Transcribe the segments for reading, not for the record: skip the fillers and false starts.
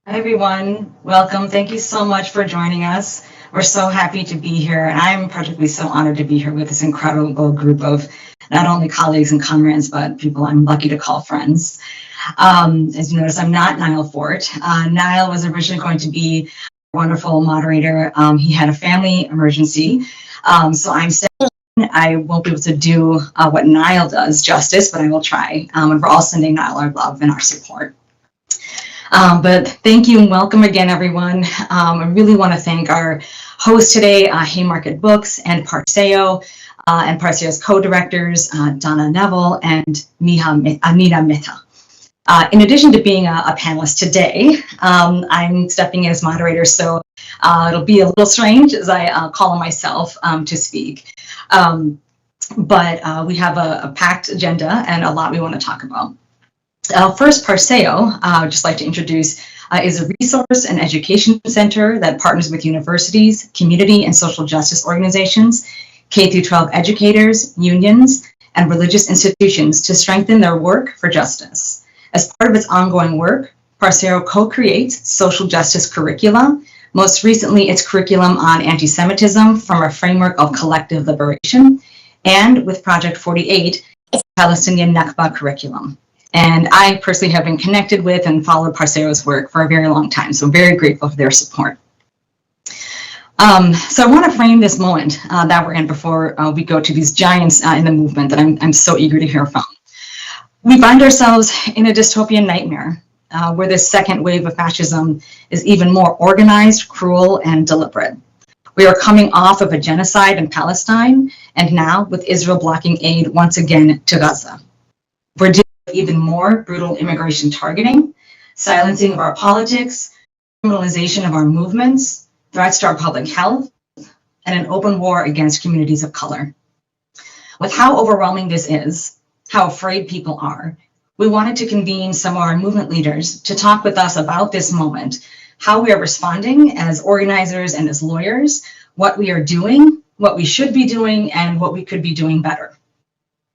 Hi, everyone. Welcome. Thank you so much for joining us. We're so happy to be here, and I'm particularly so honored to be here with this incredible group of not only colleagues and comrades, but people I'm lucky to call friends. As you notice, I'm not Nyle Fort. Nyle was originally going to be a wonderful moderator. He had a family emergency, so I'm stepping in. I won't be able to do what Nyle does justice, but I will try. And we're all sending Nyle our love and our support. But thank you and welcome again, everyone. I really want to thank our host today, Haymarket Books and PARCEO, and PARCEO's co-directors, Donna Neville and Anita Mehta. In addition to being a panelist today, I'm stepping in as moderator, so it'll be a little strange as I call on myself to speak. But we have a packed agenda and a lot we want to talk about. First, PARCEO, I'd just like to introduce, is a resource and education center that partners with universities, community and social justice organizations, K-12 educators, unions, and religious institutions to strengthen their work for justice. As part of its ongoing work, PARCEO co-creates social justice curricula, most recently its curriculum on anti-Semitism from a framework of collective liberation, and with Project 48, its Palestinian Nakba curriculum. And I personally have been connected with and followed PARCEO's work for a very long time, so very grateful for their support. So I want to frame this moment that we're in before we go to these giants in the movement that I'm so eager to hear from. We find ourselves in a dystopian nightmare where this second wave of fascism is even more organized, cruel, and deliberate. We are coming off of a genocide in Palestine, and now with Israel blocking aid once again to Gaza. We're dealing with even more brutal immigration targeting, silencing of our politics, criminalization of our movements, threats to our public health, and an open war against communities of color. With how overwhelming this is, how afraid people are, we wanted to convene some of our movement leaders to talk with us about this moment, how we are responding as organizers and as lawyers, what we are doing, what we should be doing, and what we could be doing better.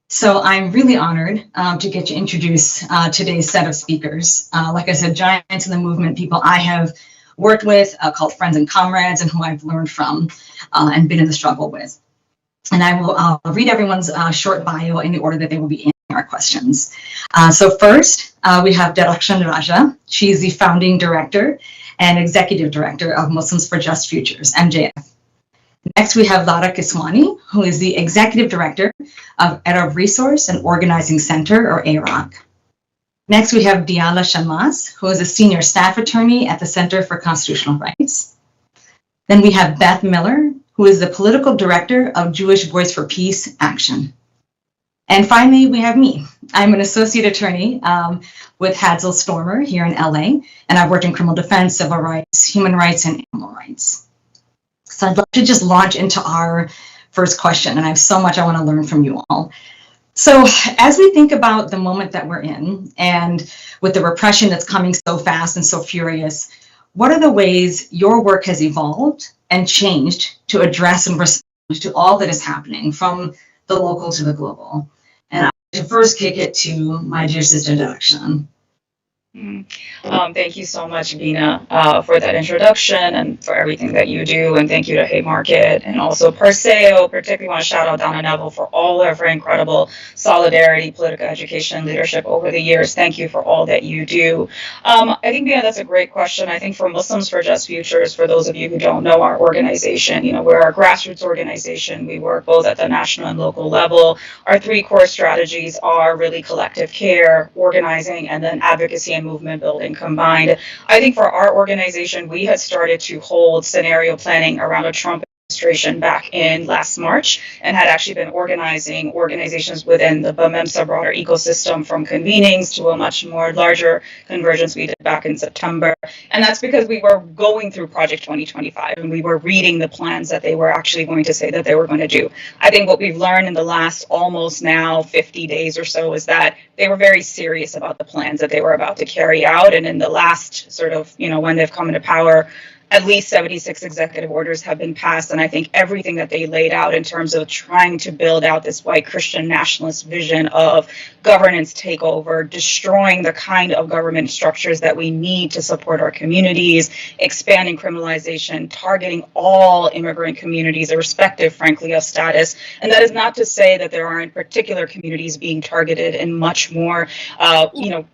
So I'm really honored to get to introduce today's set of speakers. Like I said, giants in the movement, people I have worked with, called friends and comrades, and who I've learned from and been in the struggle with. And I will read everyone's short bio in the order that they will be answering our questions. So first, we have Darakshan Raja. She's the founding director and executive director of Muslims for Just Futures, MJF. Next, we have Lara Kiswani, who is the executive director of AROC Resource and Organizing Center, or AROC. Next, we have Diala Shamas, who is a senior staff attorney at the Center for Constitutional Rights. Then we have Beth Miller, who is the political director of Jewish Voice for Peace Action. And finally, we have me. I'm an associate attorney with Hadsel Stormer here in LA, and I've worked in criminal defense, civil rights, human rights, and animal rights. So I'd love to just launch into our first question, and I have so much I want to learn from you all. So as we think about the moment that we're in, and with the repression that's coming so fast and so furious, what are the ways your work has evolved and changed to address and respond to all that is happening, from the local to the global? And I to first kick it to my dear sister, Darakshan. Thank you so much, Bina, for that introduction and for everything that you do. And thank you to Haymarket and also PARCEO. Particularly want to shout out Donna Neville for all of her incredible solidarity, political education, leadership over the years. Thank you for all that you do. I think, Bina, that's a great question. I think for Muslims for Just Futures, for those of you who don't know our organization, we're a grassroots organization. We work both at the national and local level. Our three core strategies are really collective care, organizing, and then advocacy and movement building combined. I think for our organization, we had started to hold scenario planning around a Trump administration back in last March, and had actually been organizing organizations within the BAMEMSA broader ecosystem, from convenings to a much more larger convergence we did back in September. And that's because we were going through Project 2025 and we were reading the plans that they were actually going to say that they were going to do. I think what we've learned in the last almost now 50 days or so is that they were very serious about the plans that they were about to carry out. And in the last sort of, when they've come into power, at least 76 executive orders have been passed. And I think everything that they laid out in terms of trying to build out this white Christian nationalist vision of governance takeover, destroying the kind of government structures that we need to support our communities, expanding criminalization, targeting all immigrant communities, irrespective, frankly, of status. And that is not to say that there aren't particular communities being targeted in much more,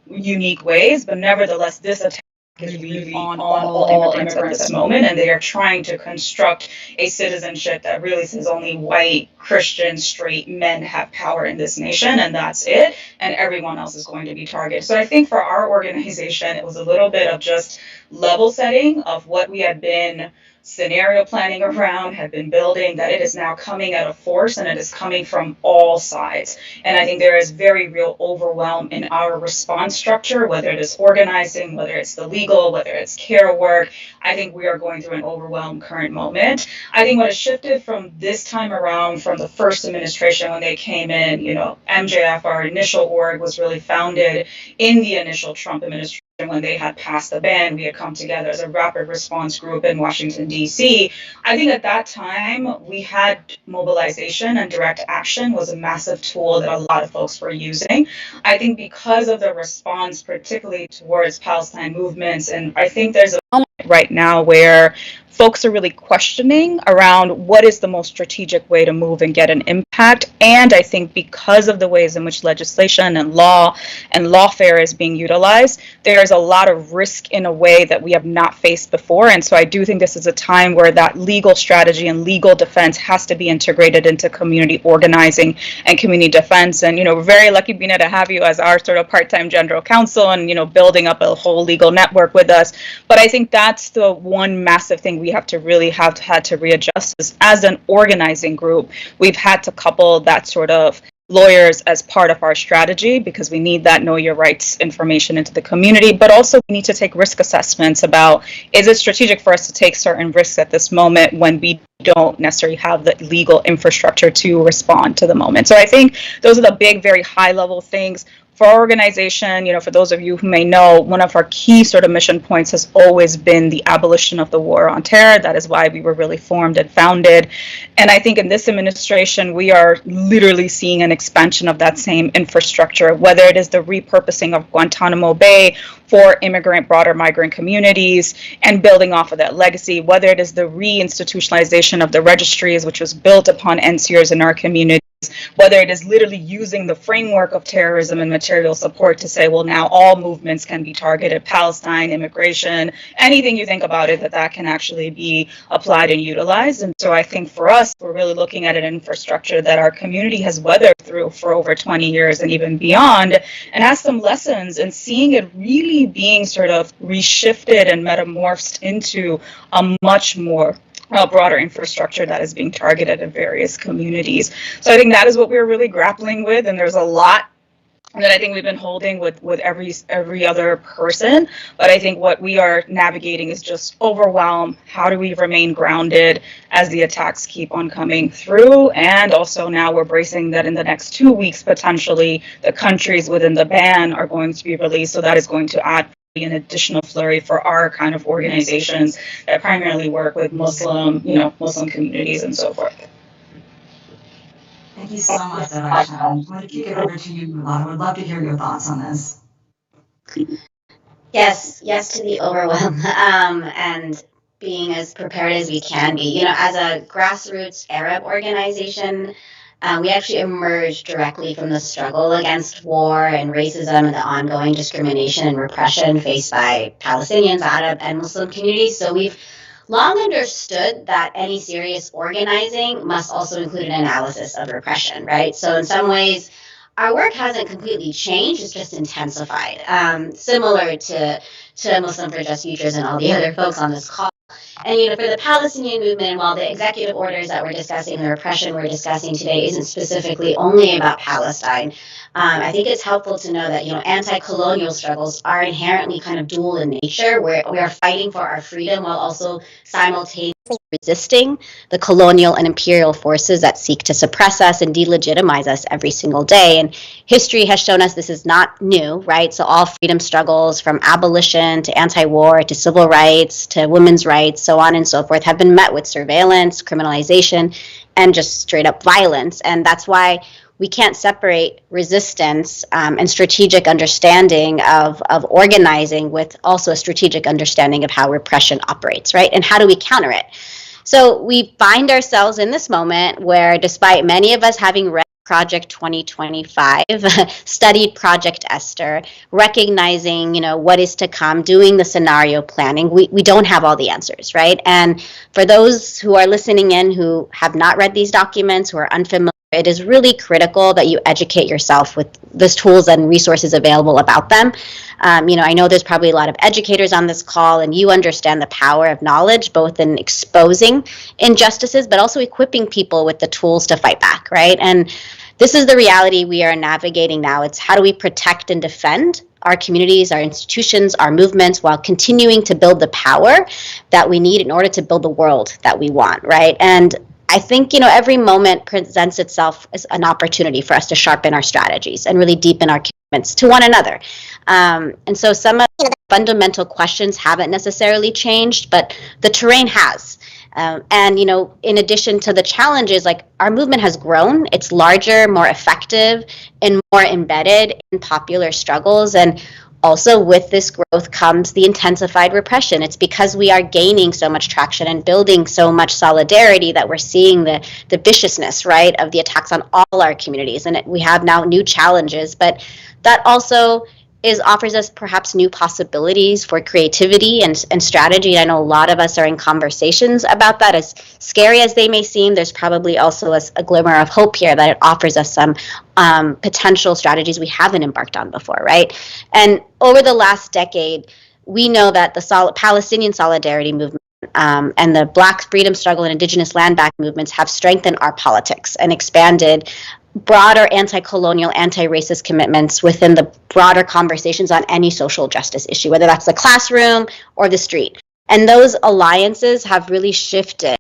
unique ways, but nevertheless, this attack is really on all immigrants at this moment, and they are trying to construct a citizenship that really says only white, Christian, straight men have power in this nation, and that's it, and everyone else is going to be targeted. So I think for our organization, it was a little bit of just level setting of what we had been scenario planning around, had been building, that it is now coming at a force, and it is coming from all sides. And I think there is very real overwhelm in our response structure, whether it is organizing, whether it's the legal, whether it's care work. I think we are going through an overwhelmed current moment. I think what has shifted from this time around, from the first administration when they came in, MJF, our initial org, was really founded in the initial Trump administration. When they had passed the ban, we had come together as a rapid response group in Washington, D.C. I think at that time, we had mobilization, and direct action was a massive tool that a lot of folks were using. I think because of the response, particularly towards Palestine movements, and I think there's a moment right now where folks are really questioning around what is the most strategic way to move and get an impact. And I think because of the ways in which legislation and lawfare is being utilized, there's a lot of risk in a way that we have not faced before. And so I do think this is a time where that legal strategy and legal defense has to be integrated into community organizing and community defense. And, we're very lucky, Bina, to have you as our sort of part-time general counsel and, building up a whole legal network with us. But I think that's the one massive thing we have to really have had to readjust is, as an organizing group, we've had to couple that sort of lawyers as part of our strategy, because we need that know your rights information into the community, but also we need to take risk assessments about, is it strategic for us to take certain risks at this moment when we don't necessarily have the legal infrastructure to respond to the moment. So I think those are the big, very high level things. For our organization, for those of you who may know, one of our key sort of mission points has always been the abolition of the war on terror. That is why we were really formed and founded. And I think in this administration, we are literally seeing an expansion of that same infrastructure, whether it is the repurposing of Guantanamo Bay for broader migrant communities and building off of that legacy, whether it is the reinstitutionalization of the registries, which was built upon NCOs in our community, whether it is literally using the framework of terrorism and material support to say, well, now all movements can be targeted, Palestine, immigration, anything you think about it, that can actually be applied and utilized. And so I think for us, we're really looking at an infrastructure that our community has weathered through for over 20 years and even beyond, and has some lessons, and seeing it really being sort of reshifted and metamorphosed into a much more broader infrastructure that is being targeted in various communities. So I think that is what we're really grappling with, and there's a lot that I think we've been holding with every other person. But I think what we are navigating is just overwhelm. How do we remain grounded as the attacks keep on coming through? And also now we're bracing that in the next 2 weeks, potentially the countries within the ban are going to be released. So that is going to add an additional flurry for our kind of organizations that primarily work with Muslim communities and so forth. Thank you so much, Darakshan. I'm going to kick it over to you, Lara. I would love to hear your thoughts on this. Yes to the overwhelm, and being as prepared as we can be. As a grassroots Arab organization, we actually emerged directly from the struggle against war and racism and the ongoing discrimination and repression faced by Palestinians, Arab, and Muslim communities. So we've long understood that any serious organizing must also include an analysis of repression, right? So in some ways, our work hasn't completely changed, it's just intensified, similar to Muslim for Just Futures and all the other folks on this call. And, for the Palestinian movement, while the executive orders that we're discussing, the repression we're discussing today isn't specifically only about Palestine, I think it's helpful to know that, anti-colonial struggles are inherently kind of dual in nature, where we are fighting for our freedom while also simultaneously resisting the colonial and imperial forces that seek to suppress us and delegitimize us every single day. And history has shown us this is not new, right? So all freedom struggles, from abolition to anti-war to civil rights to women's rights, so on and so forth, have been met with surveillance, criminalization, and just straight up violence. And that's why we can't separate resistance and strategic understanding of organizing with also a strategic understanding of how repression operates, right? And how do we counter it? So we find ourselves in this moment where, despite many of us having read Project 2025, studied Project Esther, recognizing, what is to come, doing the scenario planning, we don't have all the answers, right? And for those who are listening in who have not read these documents, who are unfamiliar, it is really critical that you educate yourself with the tools and resources available about them. I know there's probably a lot of educators on this call, and you understand the power of knowledge, both in exposing injustices, but also equipping people with the tools to fight back, right? And this is the reality we are navigating now. It's how do we protect and defend our communities, our institutions, our movements, while continuing to build the power that we need in order to build the world that we want, right? And I think, every moment presents itself as an opportunity for us to sharpen our strategies and really deepen our commitments to one another. And so some of the fundamental questions haven't necessarily changed, but the terrain has. And, in addition to the challenges, like, our movement has grown. It's larger, more effective, and more embedded in popular struggles. And also with this growth comes the intensified repression. It's because we are gaining so much traction and building so much solidarity that we're seeing the viciousness, right, of the attacks on all our communities. And we have now new challenges, but that also offers us perhaps new possibilities for creativity and strategy. I know a lot of us are in conversations about that. As scary as they may seem, there's probably also a glimmer of hope here that it offers us some potential strategies we haven't embarked on before, right? And over the last decade, we know that the Palestinian solidarity movement and the Black freedom struggle and indigenous land back movements have strengthened our politics and expanded broader anti-colonial, anti-racist commitments within the broader conversations on any social justice issue, whether that's the classroom or the street. And those alliances have really shifted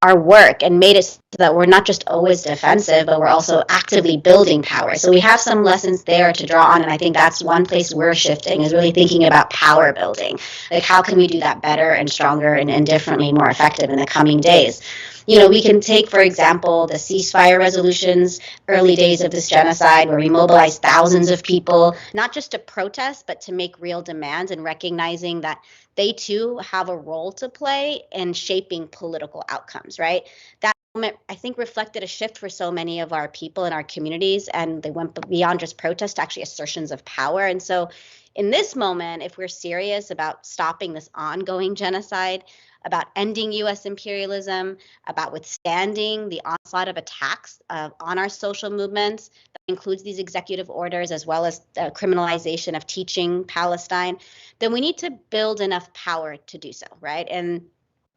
our work and made it so that we're not just always defensive, but we're also actively building power. So we have some lessons there to draw on, and I think that's one place we're shifting, is really thinking about power building. Like, how can we do that better and stronger and differently, more effective in the coming days? We can take, for example, the ceasefire resolutions, early days of this genocide, where we mobilized thousands of people, not just to protest, but to make real demands, and recognizing that they too have a role to play in shaping political outcomes, right? That moment, I think, reflected a shift for so many of our people in our communities, and they went beyond just protest to actually assertions of power. And so in this moment, if we're serious about stopping this ongoing genocide, about ending U.S. imperialism, about withstanding the onslaught of attacks on our social movements, that includes these executive orders as well as the criminalization of teaching Palestine, then we need to build enough power to do so, right? And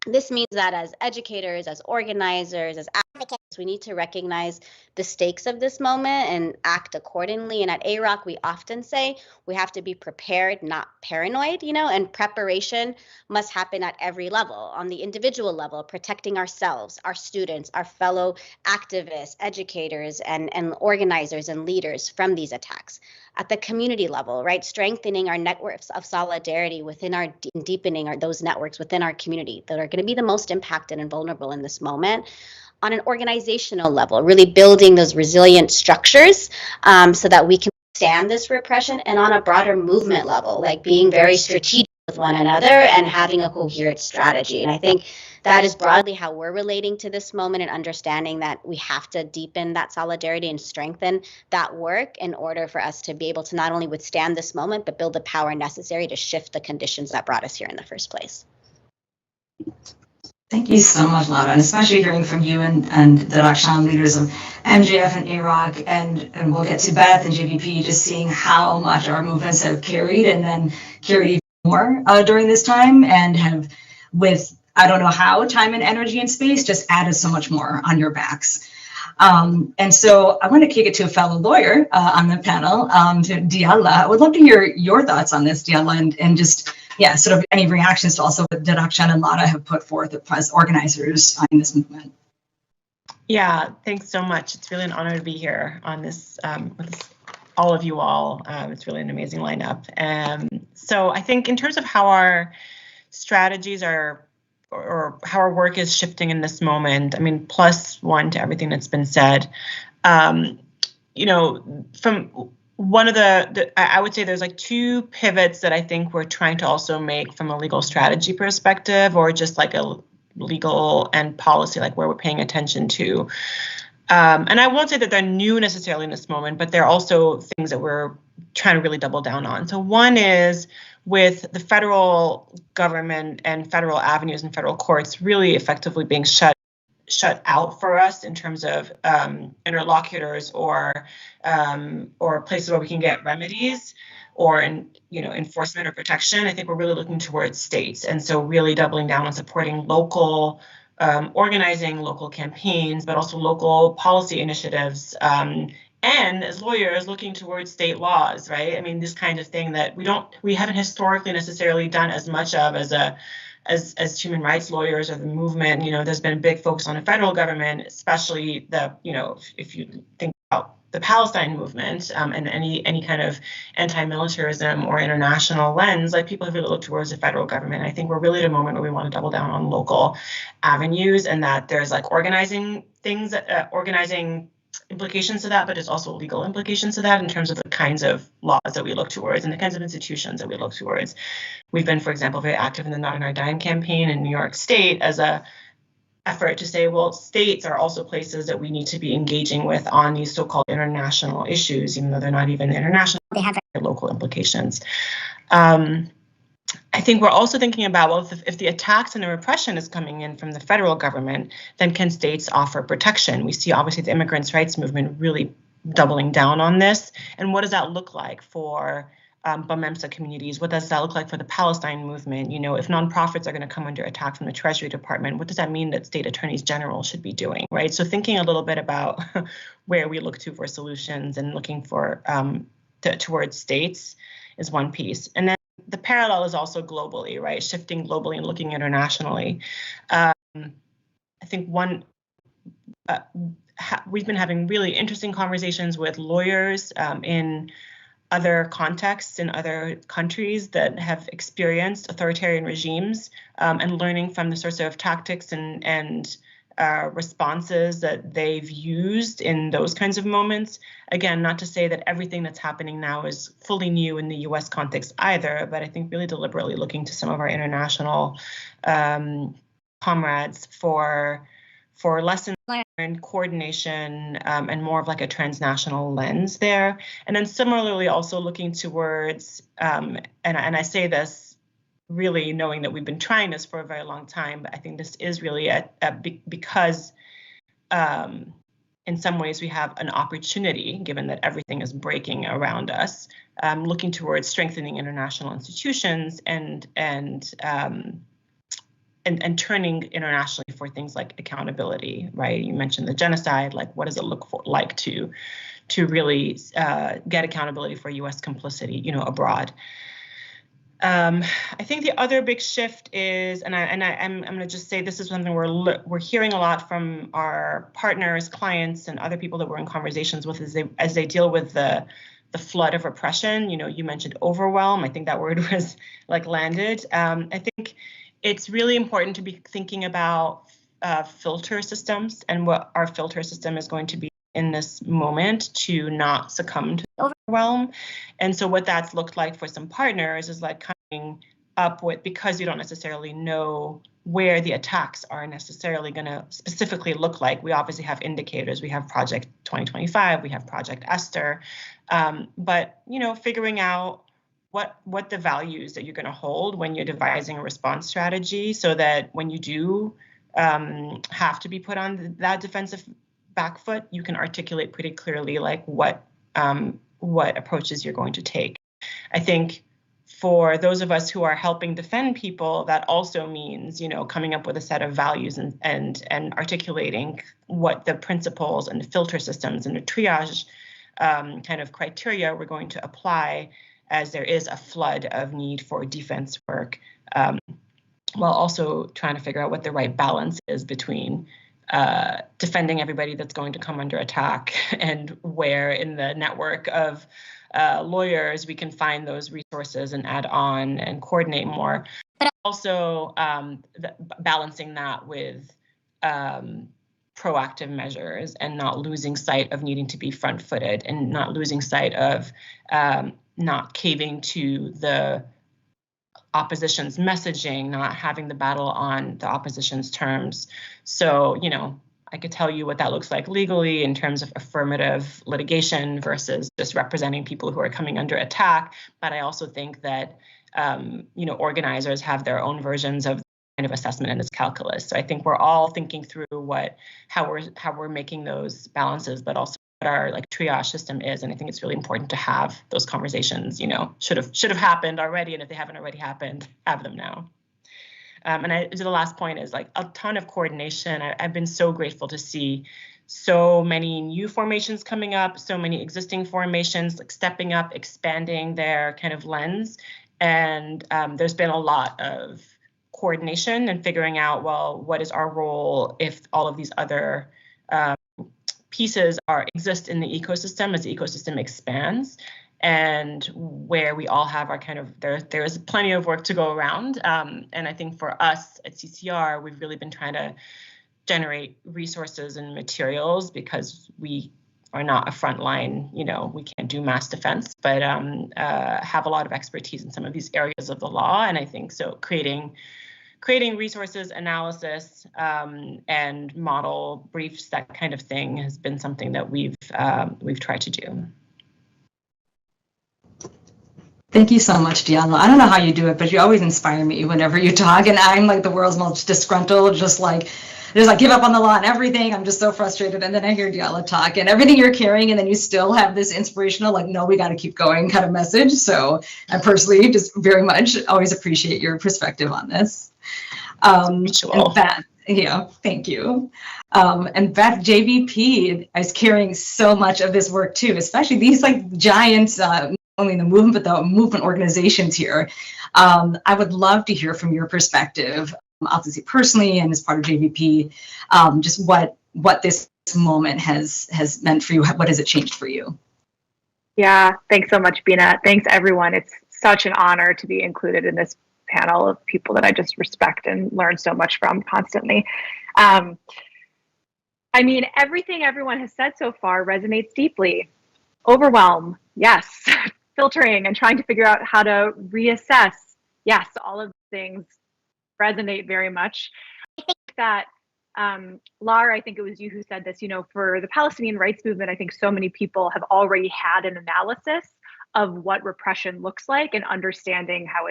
this means that as educators, as organizers, as advocates, we need to recognize the stakes of this moment and act accordingly. And at AROC, we often say we have to be prepared, not paranoid, and preparation must happen at every level. On the individual level, protecting ourselves, our students, our fellow activists, educators, and organizers and leaders from these attacks. At the community level, right, strengthening our networks of solidarity within deepening those networks within our community that are going to be the most impacted and vulnerable in this moment. On an organizational level, really building those resilient structures so that we can stand this repression, and on a broader movement level, like being very strategic with one another and having a coherent strategy. And I think that is broadly how we're relating to this moment, and understanding that we have to deepen that solidarity and strengthen that work in order for us to be able to not only withstand this moment, but build the power necessary to shift the conditions that brought us here in the first place. Thank you so much, Lara, and especially hearing from you and the Darakshan leaders of MJF and AROC, and we'll get to Beth and JVP, just seeing how much our movements have carried, and then carried even more during this time, and have, with I don't know how, time and energy and space, just added so much more on your backs. And so I want to kick it to a fellow lawyer on the panel, to Diala. I would love to hear your thoughts on this, Diala, and just yeah, sort of any reactions to also what Darakshan and Lara have put forth as organizers in this movement. Yeah, thanks so much. It's really an honor to be here on this with all of you all. It's really an amazing lineup. So I think in terms of how our strategies are, or how our work is shifting in this moment, I mean, plus one to everything that's been said, you know, from one of I would say there's like two pivots that I think we're trying to also make from a legal strategy perspective, or just like a legal and policy, like where we're paying attention to. And I won't say that they're new necessarily in this moment, but they're also things that we're trying to really double down on. So one is with the federal government and federal avenues and federal courts really effectively being shut out for us in terms of interlocutors or places where we can get remedies or enforcement or protection. I think we're really looking towards states, and so really doubling down on supporting local organizing, local campaigns, but also local policy initiatives. And as lawyers, looking towards state laws, right? I mean, this kind of thing that we haven't historically necessarily done as much of as human rights lawyers or the movement. You know, there's been a big focus on the federal government, especially if you think about the Palestine movement and any kind of anti-militarism or international lens, like people have really looked towards the federal government. I think we're really at a moment where we want to double down on local avenues, and that there's like organizing implications to that, but there's also legal implications to that in terms of the kinds of laws that we look towards and the kinds of institutions that we look towards. We've been, for example, very active in the Not on Our Dime campaign in New York State as a effort to say, well, states are also places that we need to be engaging with on these so-called international issues, even though they're not even international, they have local implications. I think we're also thinking about, well, if the attacks and the repression is coming in from the federal government, then can states offer protection? We see obviously the immigrants' rights movement really doubling down on this. And what does that look like for Bamemsa communities? What does that look like for the Palestine movement? You know, if nonprofits are going to come under attack from the Treasury Department, what does that mean that state attorneys general should be doing, right? So thinking a little bit about where we look to for solutions and looking for towards states is one piece. And then the parallel is also globally, right? Shifting globally and looking internationally. I think we've been having really interesting conversations with lawyers in other contexts in other countries that have experienced authoritarian regimes and learning from the sorts of tactics and responses that they've used in those kinds of moments. Again, not to say that everything that's happening now is fully new in the US context either, but I think really deliberately looking to some of our international comrades for lessons learned, coordination, and more of like a transnational lens there. And then similarly also looking towards, and I say this really knowing that we've been trying this for a very long time, but I think this is really because in some ways we have an opportunity, given that everything is breaking around us, looking towards strengthening international institutions and turning internationally for things like accountability, right? You mentioned the genocide, like what does it look like to really get accountability for U.S. complicity, abroad. I think the other big shift is, and I'm going to just say this is something we're hearing a lot from our partners, clients, and other people that we're in conversations with as they deal with the flood of repression. You mentioned overwhelm. I think that word was landed. I think it's really important to be thinking about filter systems and what our filter system is going to be in this moment to not succumb to overwhelm. And so what that's looked like for some partners is coming up with, because you don't necessarily know where the attacks are necessarily going to specifically look like. We obviously have indicators. We have Project 2025, we have Project Esther, but figuring out what the values that you're going to hold when you're devising a response strategy, so that when you do have to be put on that defensive back foot, you can articulate pretty clearly what approaches you're going to take. I think for those of us who are helping defend people, that also means coming up with a set of values and articulating what the principles and the filter systems and the triage kind of criteria we're going to apply as there is a flood of need for defense work, while also trying to figure out what the right balance is between defending everybody that's going to come under attack and where in the network of lawyers we can find those resources and add on and coordinate more. But also balancing that with proactive measures and not losing sight of needing to be front-footed and not losing sight of not caving to the opposition's messaging, not having the battle on the opposition's terms. So, you know, I could tell you what that looks like legally in terms of affirmative litigation versus just representing people who are coming under attack. But I also think that, you know, organizers have their own versions of kind of assessment and this calculus. So I think we're all thinking through how we're making those balances, but also what our like triage system is. And I think it's really important to have those conversations, you know, should have happened already. And if they haven't already happened, have them now. And the last point is like a ton of coordination. I've been so grateful to see so many new formations coming up, so many existing formations like stepping up, expanding their kind of lens. And there's been a lot of coordination and figuring out, well, what is our role if all of these other pieces exist in the ecosystem as the ecosystem expands, and where we all have our kind of, there is plenty of work to go around. And I think for us at CCR, we've really been trying to generate resources and materials because we are not a frontline, you know, we can't do mass defense, but have a lot of expertise in some of these areas of the law. And I think so creating resources, analysis, and model briefs, that kind of thing has been something that we've tried to do. Thank you so much, Diala. I don't know how you do it, but you always inspire me whenever you talk, and I'm like the world's most disgruntled, just like give up on the law and everything. I'm just so frustrated. And then I hear Diala talk and everything you're carrying, and then you still have this inspirational, like, no, we got to keep going kind of message. So I personally just very much always appreciate your perspective on this. And Beth, thank you. And Beth, JVP is carrying so much of this work too, especially these like giants, not only in the movement, but the movement organizations here. I would love to hear from your perspective, obviously personally and as part of JVP, just what this moment has meant for you. What has it changed for you? Yeah, thanks so much, Bina. Thanks, everyone. It's such an honor to be included in this panel of people that I just respect and learn so much from constantly. I mean, everything everyone has said so far resonates deeply. Overwhelm, yes. Filtering and trying to figure out how to reassess, yes. All of these things resonate very much. I think that, Lara, I think it was you who said this, you know, for the Palestinian rights movement, I think so many people have already had an analysis of what repression looks like and understanding how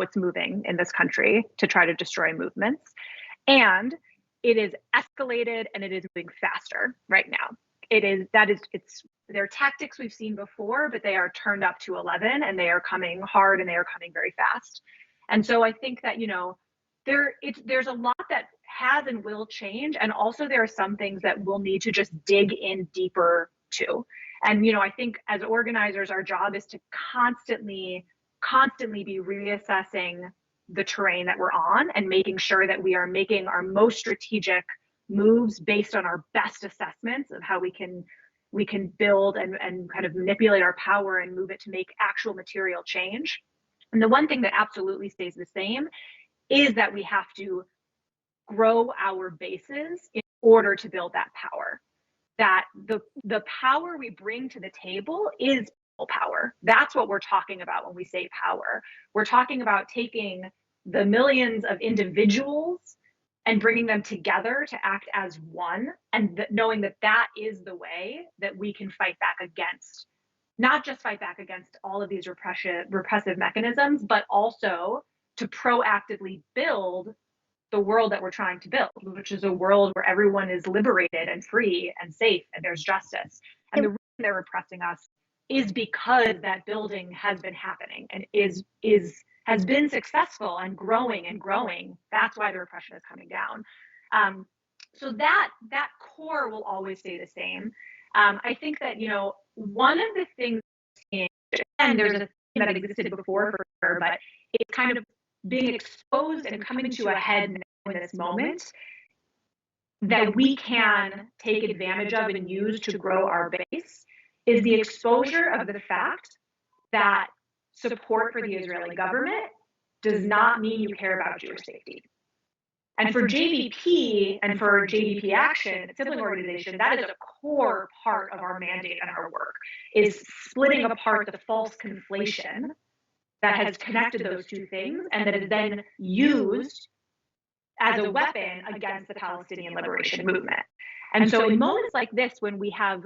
it's moving in this country to try to destroy movements. And it is escalated and it is moving faster right now. They're tactics we've seen before, but they are turned up to 11 and they are coming hard and they are coming very fast. And so I think that, you know, there's a lot that has and will change. And also there are some things that we'll need to just dig in deeper to. And, you know, I think as organizers, our job is to constantly be reassessing the terrain that we're on and making sure that we are making our most strategic moves based on our best assessments of how we can build and kind of manipulate our power and move it to make actual material change. And the one thing that absolutely stays the same is that we have to grow our bases in order to build that power. That the power we bring to the table is power. That's what we're talking about when we say power. We're talking about taking the millions of individuals and bringing them together to act as one, and knowing that that is the way that we can fight back against, not just fight back against all of these repressive mechanisms, but also to proactively build the world that we're trying to build, which is a world where everyone is liberated and free and safe and there's justice. And the reason they're repressing us is because that building has been happening and has been successful and growing and growing. That's why the repression is coming down. So that core will always stay the same. I think that, you know, one of the things And there's a thing that existed before for sure, but it's kind of being exposed and coming to a head now in this moment that we can take advantage of and use to grow our base is the exposure of the fact that support for the Israeli government does not mean you care about Jewish safety. And for JVP and for JVP Action, sibling organization, that is a core part of our mandate and our work, is splitting apart the false conflation that has connected those two things and that is then used as a weapon against the Palestinian liberation movement. And so in moments like this, when we have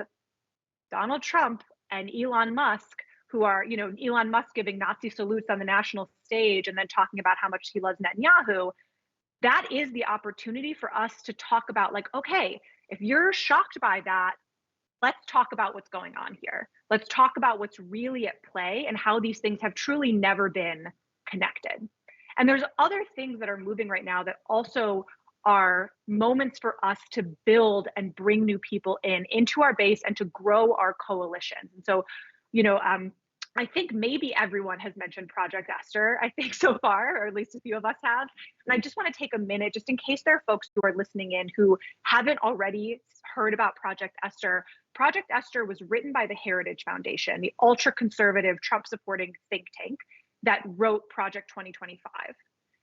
Donald Trump and Elon Musk, who are, Elon Musk giving Nazi salutes on the national stage and then talking about how much he loves Netanyahu, that is the opportunity for us to talk about, like, okay, if you're shocked by that, let's talk about what's going on here. Let's talk about what's really at play and how these things have truly never been connected. And there's other things that are moving right now that also are moments for us to build and bring new people into our base and to grow our coalitions. And so, I think maybe everyone has mentioned Project Esther, I think so far, or at least a few of us have. And I just want to take a minute, just in case there are folks who are listening in who haven't already heard about Project Esther. Project Esther was written by the Heritage Foundation, the ultra-conservative, Trump-supporting think tank that wrote Project 2025.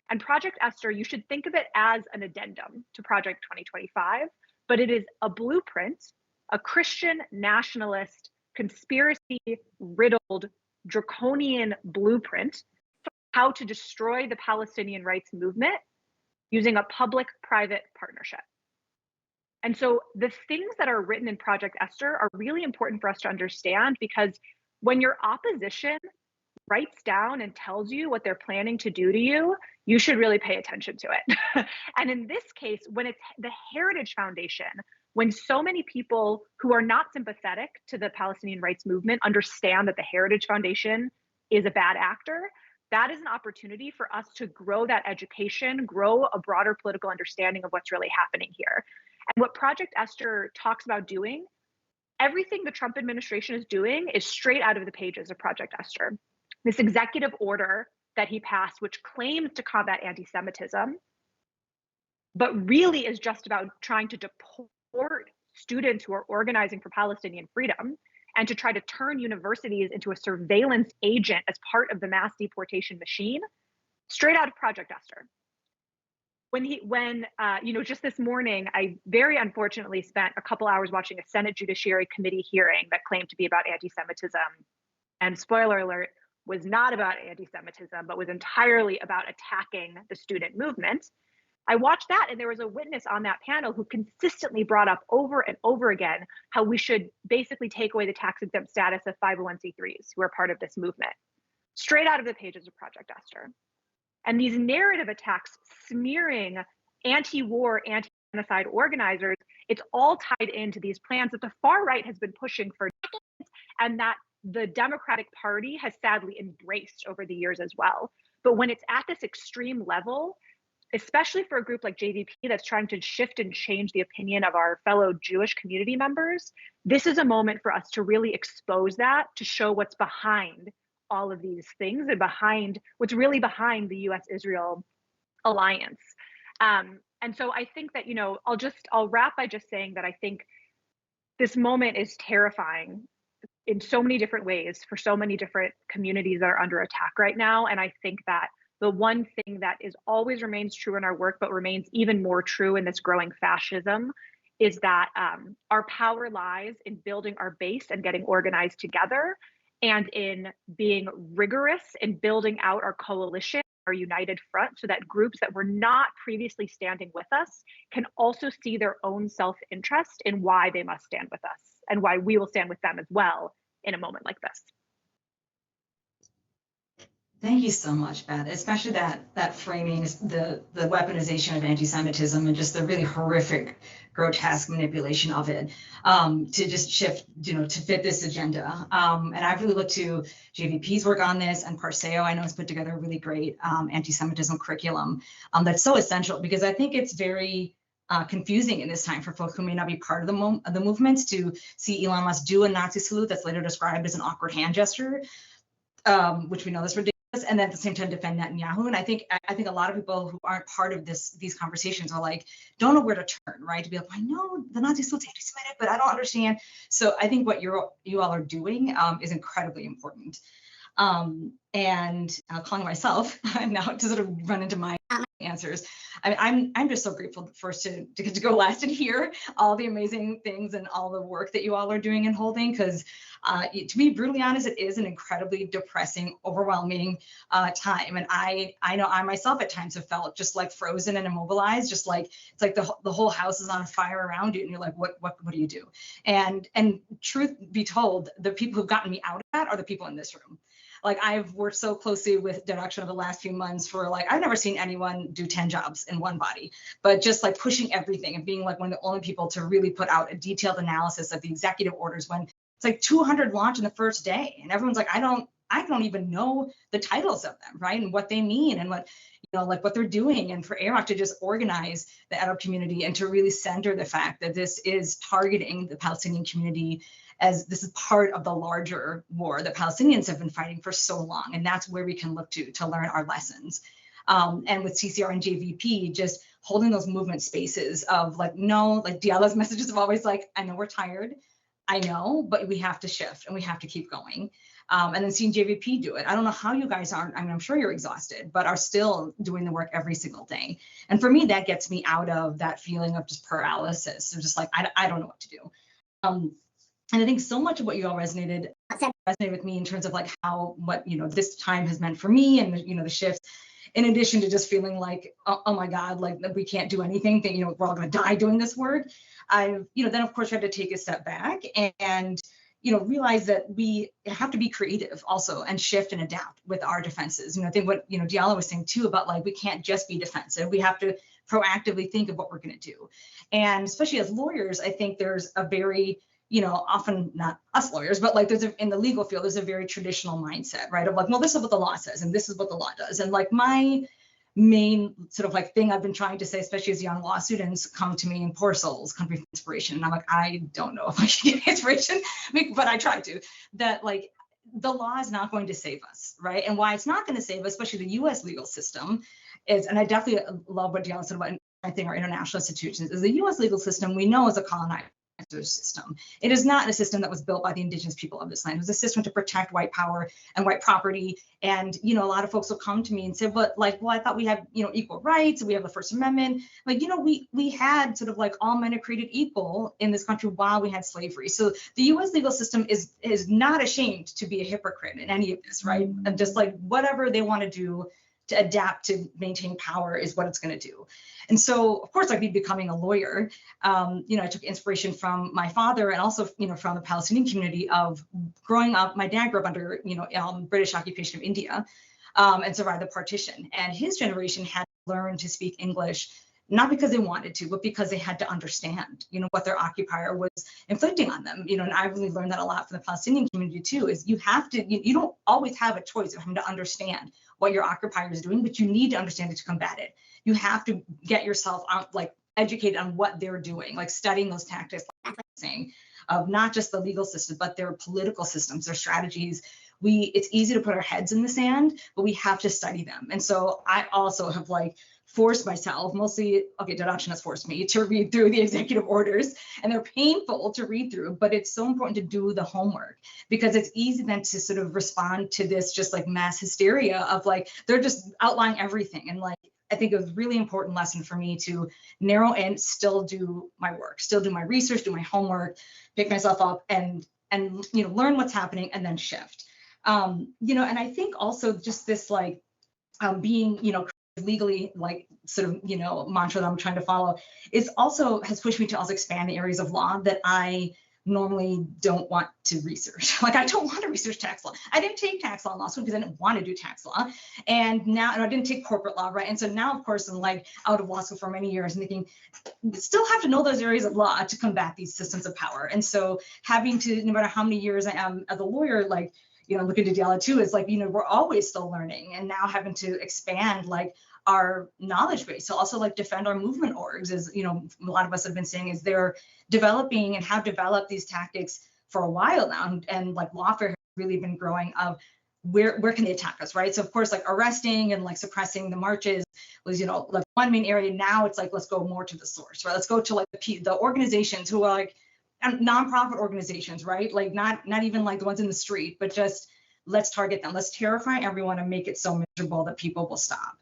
And Project Esther, you should think of it as an addendum to Project 2025, but it is a blueprint, a Christian nationalist, conspiracy-riddled, draconian blueprint for how to destroy the Palestinian rights movement using a public-private partnership. And so the things that are written in Project Esther are really important for us to understand, because when your opposition writes down and tells you what they're planning to do to you, you should really pay attention to it. And in this case, when it's the Heritage Foundation, when so many people who are not sympathetic to the Palestinian rights movement understand that the Heritage Foundation is a bad actor, that is an opportunity for us to grow that education, grow a broader political understanding of what's really happening here. And what Project Esther talks about doing, everything the Trump administration is doing is straight out of the pages of Project Esther. This executive order that he passed, which claims to combat anti-Semitism, but really is just about trying to deport students who are organizing for Palestinian freedom and to try to turn universities into a surveillance agent as part of the mass deportation machine, straight out of Project Esther. Just this morning, I very unfortunately spent a couple hours watching a Senate Judiciary Committee hearing that claimed to be about anti-Semitism. And spoiler alert, was not about anti-Semitism, but was entirely about attacking the student movement. I watched that, and there was a witness on that panel who consistently brought up over and over again how we should basically take away the tax-exempt status of 501c3s who are part of this movement, straight out of the pages of Project Esther. And these narrative attacks smearing anti-war, anti-genocide organizers, it's all tied into these plans that the far right has been pushing for decades, and that the Democratic Party has sadly embraced over the years as well. But when it's at this extreme level, especially for a group like JVP that's trying to shift and change the opinion of our fellow Jewish community members, this is a moment for us to really expose that, to show what's behind all of these things and behind what's really behind the US-Israel alliance. And so I think that, I'll wrap by just saying that I think this moment is terrifying in so many different ways for so many different communities that are under attack right now. And I think that the one thing that is always remains true in our work, but remains even more true in this growing fascism, is that our power lies in building our base and getting organized together, and in being rigorous in building out our coalition, our united front, so that groups that were not previously standing with us can also see their own self-interest in why they must stand with us and why we will stand with them as well in a moment like this. Thank you so much, Beth, especially that framing, the weaponization of anti-Semitism and just the really horrific, grotesque manipulation of it to just shift, to fit this agenda. And I've really looked to JVP's work on this, and PARCEO, I know, has put together a really great anti-Semitism curriculum that's so essential, because I think it's very confusing in this time for folks who may not be part of the movement to see Elon Musk do a Nazi salute that's later described as an awkward hand gesture, which we know is ridiculous, and then at the same time defend Netanyahu. And I think a lot of people who aren't part of these conversations are like, don't know where to turn, right? To be like, I know the Nazi salute's anti-Semitic, but I don't understand. So I think what you all are doing is incredibly important. And calling myself now to sort of run into my answers. I'm just so grateful first to get to go last and hear all the amazing things and all the work that you all are doing and holding, because to be brutally honest, it is an incredibly depressing, overwhelming time. And I know I myself at times have felt just like frozen and immobilized, just like it's like the whole house is on fire around you and you're like, what do you do? And truth be told, the people who've gotten me out of that are the people in this room. Like I've worked so closely with Darakshan over the last few months for like, I've never seen anyone do 10 jobs in one body, but just like pushing everything and being like one of the only people to really put out a detailed analysis of the executive orders when it's like 200 launch in the first day. And everyone's like, I don't even know the titles of them, right? And what they mean and what, like what they're doing. And for AROC to just organize the Arab community and to really center the fact that this is targeting the Palestinian community as this is part of the larger war that Palestinians have been fighting for so long. And that's where we can look to learn our lessons. And with CCR and JVP, just holding those movement spaces of like, no, like Diala's messages of always like, I know we're tired, I know, but we have to shift and we have to keep going. And then seeing JVP do it. I don't know how you guys are, I mean, I'm sure you're exhausted, but are still doing the work every single day. And for me, that gets me out of that feeling of just paralysis. So just like, I don't know what to do. And I think so much of what you all resonated with me in terms of like what this time has meant for me and the shifts, in addition to just feeling like, oh my God, like we can't do anything, that we're all going to die doing this work. I've then of course had to take a step back and realize that we have to be creative also and shift and adapt with our defenses. I think what Diala was saying too about like we can't just be defensive. We have to proactively think of what we're going to do. And especially as lawyers, I think there's a very often not us lawyers, but like in the legal field, there's a very traditional mindset, right? Of like, well, this is what the law says, and this is what the law does. And like my main sort of like thing I've been trying to say, especially as young law students come to me in poor souls, come for inspiration. And I'm like, I don't know if I should get inspiration, but I try to, that like the law is not going to save us, right? And why it's not going to save us, especially the US legal system is, and I definitely love what Diala said about, I think our international institutions, is the US legal system we know is a colonizer system. It is not a system that was built by the indigenous people of this land. It was a system to protect white power and white property. And, a lot of folks will come to me and say, but like, well, I thought we had, equal rights. We have the First Amendment. Like, we had sort of like all men are created equal in this country while we had slavery. So the US legal system is not ashamed to be a hypocrite in any of this, right? And just like whatever they want to do to adapt to maintain power is what it's going to do. And so, of course, I'd be becoming a lawyer. I took inspiration from my father and also, from the Palestinian community of growing up. My dad grew up under, British occupation of India and survived the partition. And his generation had to learn to speak English, not because they wanted to, but because they had to understand, what their occupier was inflicting on them. And I really learned that a lot from the Palestinian community too, is you have to, you don't always have a choice of having to understand what your occupier is doing, but you need to understand it to combat it. You have to get yourself educated on what they're doing, like studying those tactics, like I'm saying, of not just the legal system, but their political systems, their strategies. It's easy to put our heads in the sand, but we have to study them. And so I also have forced myself, mostly, Darakshan has forced me to read through the executive orders, and they're painful to read through, but it's so important to do the homework, because it's easy then to sort of respond to this just like mass hysteria of like, they're just outlining everything. And like, I think it was a really important lesson for me to narrow in, still do my work, still do my research, do my homework, pick myself up and learn what's happening and then shift. And I think also just this being, legally sort of, mantra that I'm trying to follow is also has pushed me to also expand the areas of law that I normally don't want to research. Like I don't want to research tax law. I didn't take tax law in law school because I didn't want to do tax law. And I didn't take corporate law, right? And so now, of course, I'm out of law school for many years and thinking, still have to know those areas of law to combat these systems of power. And so having to, no matter how many years I am as a lawyer, looking to Diala too, is we're always still learning, and now having to expand our knowledge base. So also like defend our movement orgs, as you know, a lot of us have been saying, is they're developing and have developed these tactics for a while now, and like lawfare has really been growing of where can they attack us, right? So of course, like arresting and like suppressing the marches was, you know, like one main area. Now it's like, let's go more to the source, right? Let's go to like the organizations who are like nonprofit organizations, right? Like not even like the ones in the street, but just let's target them. Let's terrify everyone and make it so miserable that people will stop.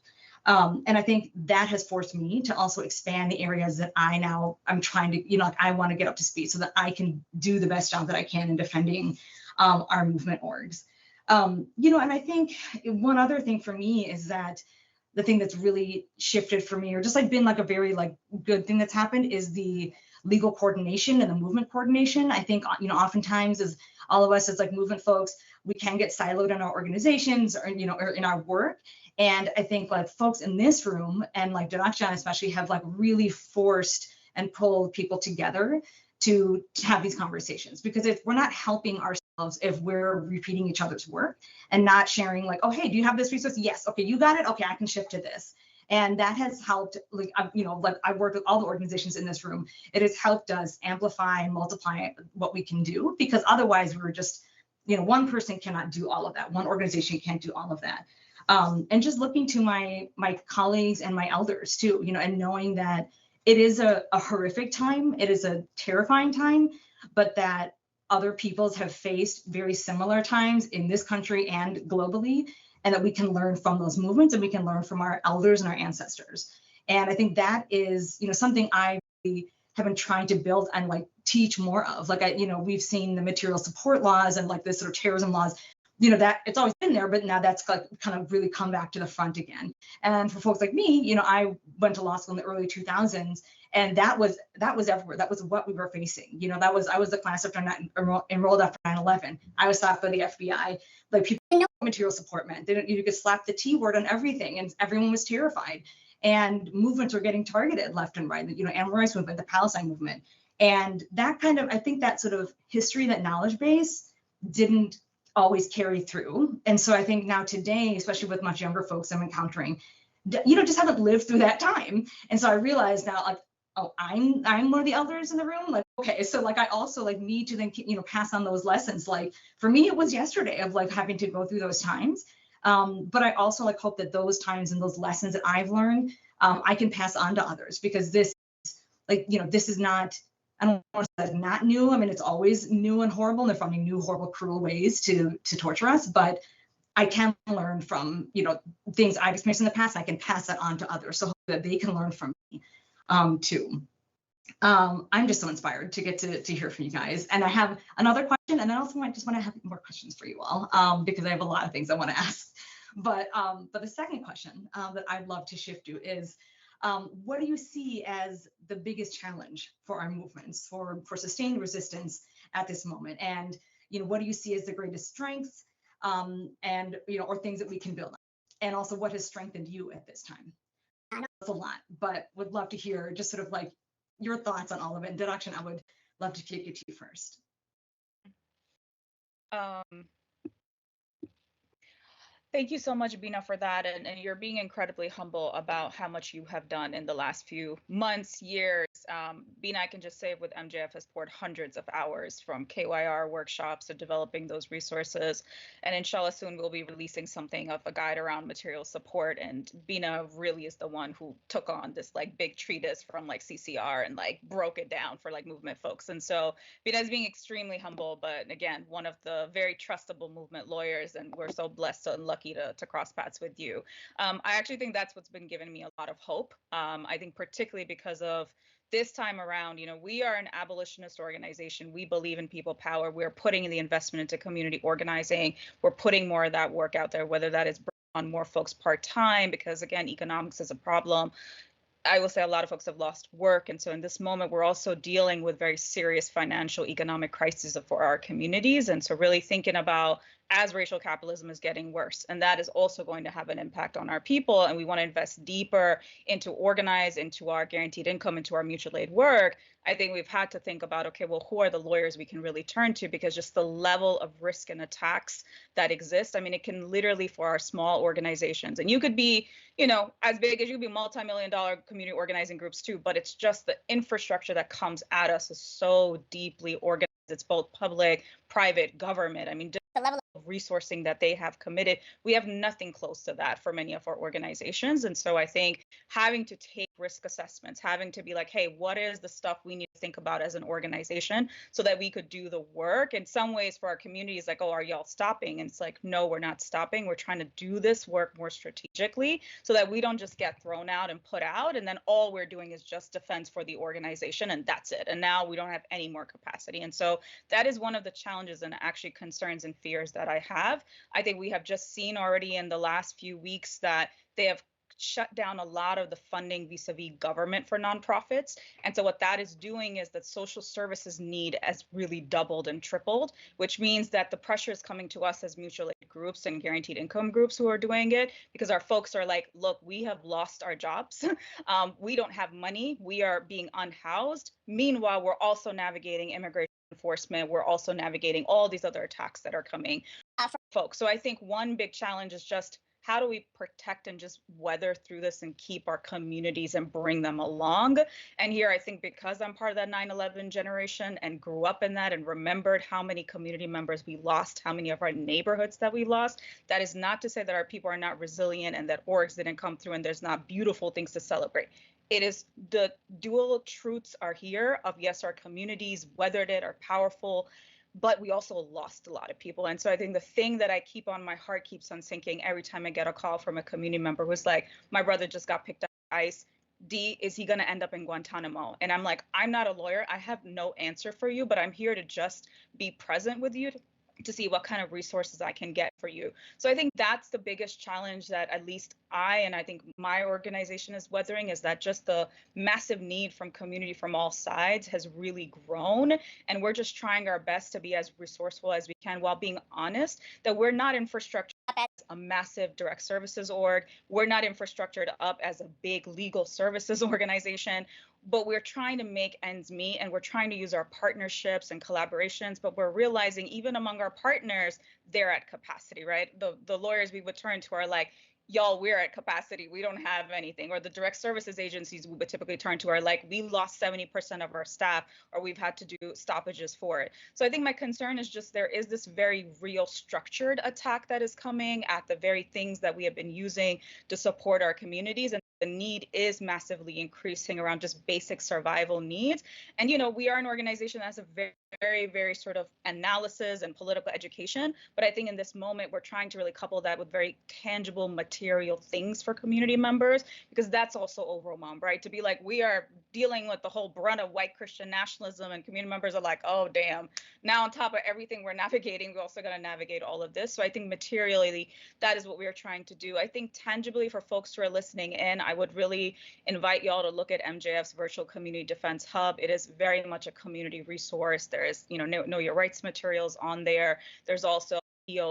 And I think that has forced me to also expand the areas that I'm trying to, you know, like I want to get up to speed so that I can do the best job that I can in defending our movement orgs. You know, and I think one other thing for me is that the thing that's really shifted for me, or just like been like a very like good thing that's happened, is the legal coordination and the movement coordination. I think, you know, oftentimes as all of us as like movement folks, we can get siloed in our organizations or, you know, or in our work. And I think like folks in this room and like Darakshan especially have like really forced and pulled people together to have these conversations, because if we're not helping ourselves, if we're repeating each other's work and not sharing like, oh, hey, do you have this resource? Yes. Okay, you got it. Okay, I can shift to this. And that has helped, like, you know, like I've worked with all the organizations in this room. It has helped us amplify and multiply what we can do, because otherwise we were just, you know, one person cannot do all of that. One organization can't do all of that. And just looking to my colleagues and my elders too, you know, and knowing that it is a horrific time, it is a terrifying time, but that other peoples have faced very similar times in this country and globally, and that we can learn from those movements and we can learn from our elders and our ancestors. And I think that is, you know, something I really have been trying to build and like teach more of. Like, you know, we've seen the material support laws and like this sort of terrorism laws, you know, that it's always been there, but now that's like kind of really come back to the front again. And for folks like me, you know, I went to law school in the early 2000s, and that was everywhere. That was what we were facing. You know, I was the class after enrolled after 9/11. I was stopped by the FBI. Like, people didn't know what material support meant. They didn't, you could slap the T word on everything, and everyone was terrified. And movements were getting targeted left and right. You know, animal rights movement, the Palestine movement, and that kind of, I think that sort of history, that knowledge base, didn't always carry through. And so I think now today, especially with much younger folks I'm encountering, you know, just haven't lived through that time. And so I realized now, like, oh, I'm one of the elders in the room. Like, okay, so like I also like need to then, you know, pass on those lessons. Like for me, it was yesterday of like having to go through those times. But I also like hope that those times and those lessons that I've learned, I can pass on to others, because this is like, you know, this is not, I don't want to say it's not new. I mean, it's always new and horrible, and they're finding new, horrible, cruel ways to torture us. But I can learn from, you know, things I've experienced in the past. I can pass that on to others so that they can learn from me too. I'm just so inspired to get to hear from you guys. And I have another question, and I also might just want to have more questions for you all, because I have a lot of things I want to ask. But the second question that I'd love to shift to is, what do you see as the biggest challenge for our movements, for sustained resistance at this moment? And, you know, what do you see as the greatest strengths, and, you know, or things that we can build on? And also, what has strengthened you at this time? I know it's a lot, but would love to hear just sort of like your thoughts on all of it. And Darakshan, I would love to kick it to you first. Thank you so much, Bina, for that. And you're being incredibly humble about how much you have done in the last few months, years. Bina, I can just say with MJF has poured hundreds of hours from KYR workshops to developing those resources. And inshallah, soon we'll be releasing something of a guide around material support. And Bina really is the one who took on this like big treatise from like CCR and like broke it down for like movement folks. And so Bina is being extremely humble, but again, one of the very trustable movement lawyers. And we're so blessed and lucky to cross paths with you. I actually think that's what's been giving me a lot of hope. I think particularly because of this time around, you know, we are an abolitionist organization. We believe in people power. We're putting in the investment into community organizing. We're putting more of that work out there, whether that is on more folks part-time, because again, economics is a problem. I will say a lot of folks have lost work. And so in this moment, we're also dealing with very serious financial economic crises for our communities. And so really thinking about as racial capitalism is getting worse. And that is also going to have an impact on our people. And we want to invest deeper into organize, into our guaranteed income, into our mutual aid work. I think we've had to think about, okay, well, who are the lawyers we can really turn to? Because just the level of risk and attacks that exist, I mean, it can literally for our small organizations. And you could be, as big as you could be multi-million-dollar community organizing groups too, but it's just the infrastructure that comes at us is so deeply organized. It's both public, private, government. I mean, the level of resourcing that they have committed, we have nothing close to that for many of our organizations. And so I think having to take risk assessments, having to be like, hey, what is the stuff we need to think about as an organization so that we could do the work? In some ways for our communities, like, oh, are y'all stopping? And it's like, no, we're not stopping. We're trying to do this work more strategically so that we don't just get thrown out and put out. And then all we're doing is just defense for the organization and that's it. And now we don't have any more capacity. And so that is one of the challenges and actually concerns and fears that I have. I think we have just seen already in the last few weeks that they have shut down a lot of the funding vis-a-vis government for nonprofits. And so what that is doing is that social services need has really doubled and tripled, which means that the pressure is coming to us as mutual aid groups and guaranteed income groups who are doing it, because our folks are like, look, we have lost our jobs. We don't have money. We are being unhoused. Meanwhile, we're also navigating immigration enforcement. We're also navigating all these other attacks that are coming from folks. So I think one big challenge is just how do we protect and just weather through this and keep our communities and bring them along? And here, I think because I'm part of that 9/11 generation and grew up in that and remembered how many community members we lost, how many of our neighborhoods that we lost, that is not to say that our people are not resilient and that orgs didn't come through and there's not beautiful things to celebrate. It is the dual truths are here of, yes, our communities weathered it, are powerful, but we also lost a lot of people. And so I think the thing that I keep on my heart keeps on sinking every time I get a call from a community member who's like, my brother just got picked up by ICE. D, is he going to end up in Guantanamo? And I'm like, I'm not a lawyer. I have no answer for you, but I'm here to just be present with you to see what kind of resources I can get for you. So I think that's the biggest challenge that at least I think my organization is weathering, is that just the massive need from community from all sides has really grown. And we're just trying our best to be as resourceful as we can while being honest that we're not infrastructure as a massive direct services org. We're not infrastructured up as a big legal services organization, but we're trying to make ends meet and we're trying to use our partnerships and collaborations, but we're realizing even among our partners, they're at capacity, right? The lawyers we would turn to are like, y'all, we're at capacity. We don't have anything. Or the direct services agencies we would typically turn to are like, we lost 70% of our staff, or we've had to do stoppages for it. So I think my concern is just there is this very real structured attack that is coming at the very things that we have been using to support our communities. And the need is massively increasing around just basic survival needs. And, we are an organization that has a very, very, very sort of analysis and political education. But I think in this moment, we're trying to really couple that with very tangible material things for community members, because that's also overwhelmed, right? To be like, we are dealing with the whole brunt of white Christian nationalism and community members are like, oh, damn. Now on top of everything we're navigating, we're also going to navigate all of this. So I think materially, that is what we are trying to do. I think tangibly for folks who are listening in, I would really invite y'all to look at MJF's Virtual Community Defense Hub. It is very much a community resource. There is, know your rights materials on there. There's also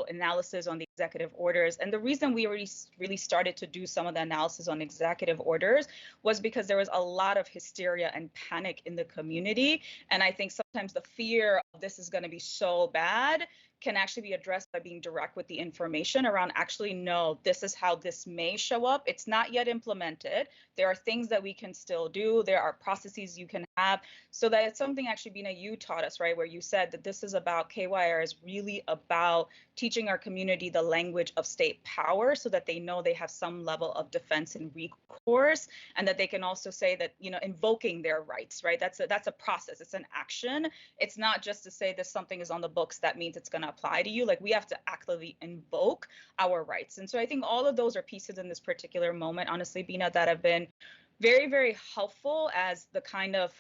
analysis on the executive orders. And the reason we really started to do some of the analysis on executive orders was because there was a lot of hysteria and panic in the community. And I think sometimes the fear of this is going to be so bad can actually be addressed by being direct with the information around actually, no, this is how this may show up. It's not yet implemented. There are things that we can still do. There are processes you can have, so that it's something actually, Bina, you taught us, right, where you said that this is about, KYR is really about teaching our community the language of state power so that they know they have some level of defense and recourse, and that they can also say that, invoking their rights, right? That's a process. It's an action. It's not just to say that something is on the books that means it's going to apply to you. Like, we have to actively invoke our rights. And so I think all of those are pieces in this particular moment, honestly, Bina, that have been very, very helpful as the kind of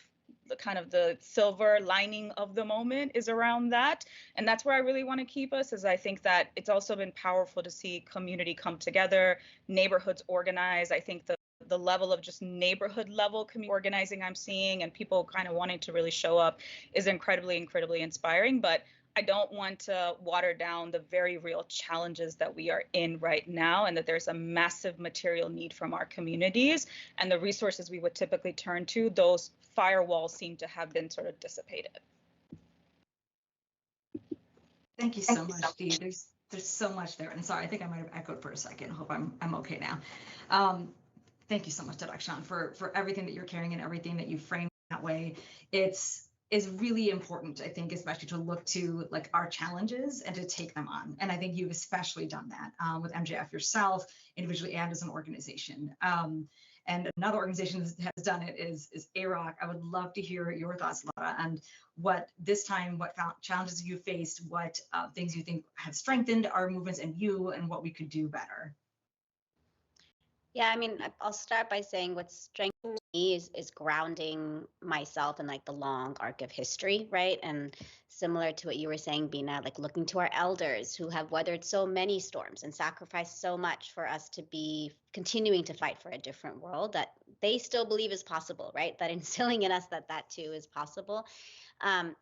the silver lining of the moment is around that. And that's where I really want to keep us, is I think that it's also been powerful to see community come together, neighborhoods organize. I think the level of just neighborhood level community organizing I'm seeing and people kind of wanting to really show up is incredibly, incredibly inspiring. But I don't want to water down the very real challenges that we are in right now, and that there's a massive material need from our communities, and the resources we would typically turn to, those firewalls seem to have been sort of dissipated. Thank you so much, Dee. There's so much there, and sorry, I think I might have echoed for a second. Hope I'm okay now. Thank you so much, Darakshan, for everything that you're carrying and everything that you frame that way. Is really important, I think, especially to look to like our challenges and to take them on. And I think you've especially done that with MJF yourself, individually and as an organization. And another organization that has done it is AROC. I would love to hear your thoughts, Lara, and what challenges you faced, what things you think have strengthened our movements and you, and what we could do better. Yeah, I mean, I'll start by saying what's strengthening me is grounding myself in like the long arc of history, right? And similar to what you were saying, Bina, like looking to our elders who have weathered so many storms and sacrificed so much for us to be continuing to fight for a different world that they still believe is possible, right? That instilling in us that too is possible.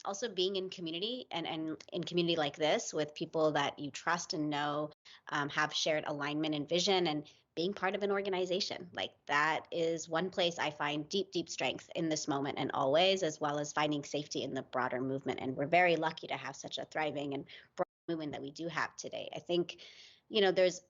Also being in community and in community like this with people that you trust and know, have shared alignment and vision, and being part of an organization, like that is one place I find deep strength in this moment and always, as well as finding safety in the broader movement. And we're very lucky to have such a thriving and broad movement that we do have today. I think, there's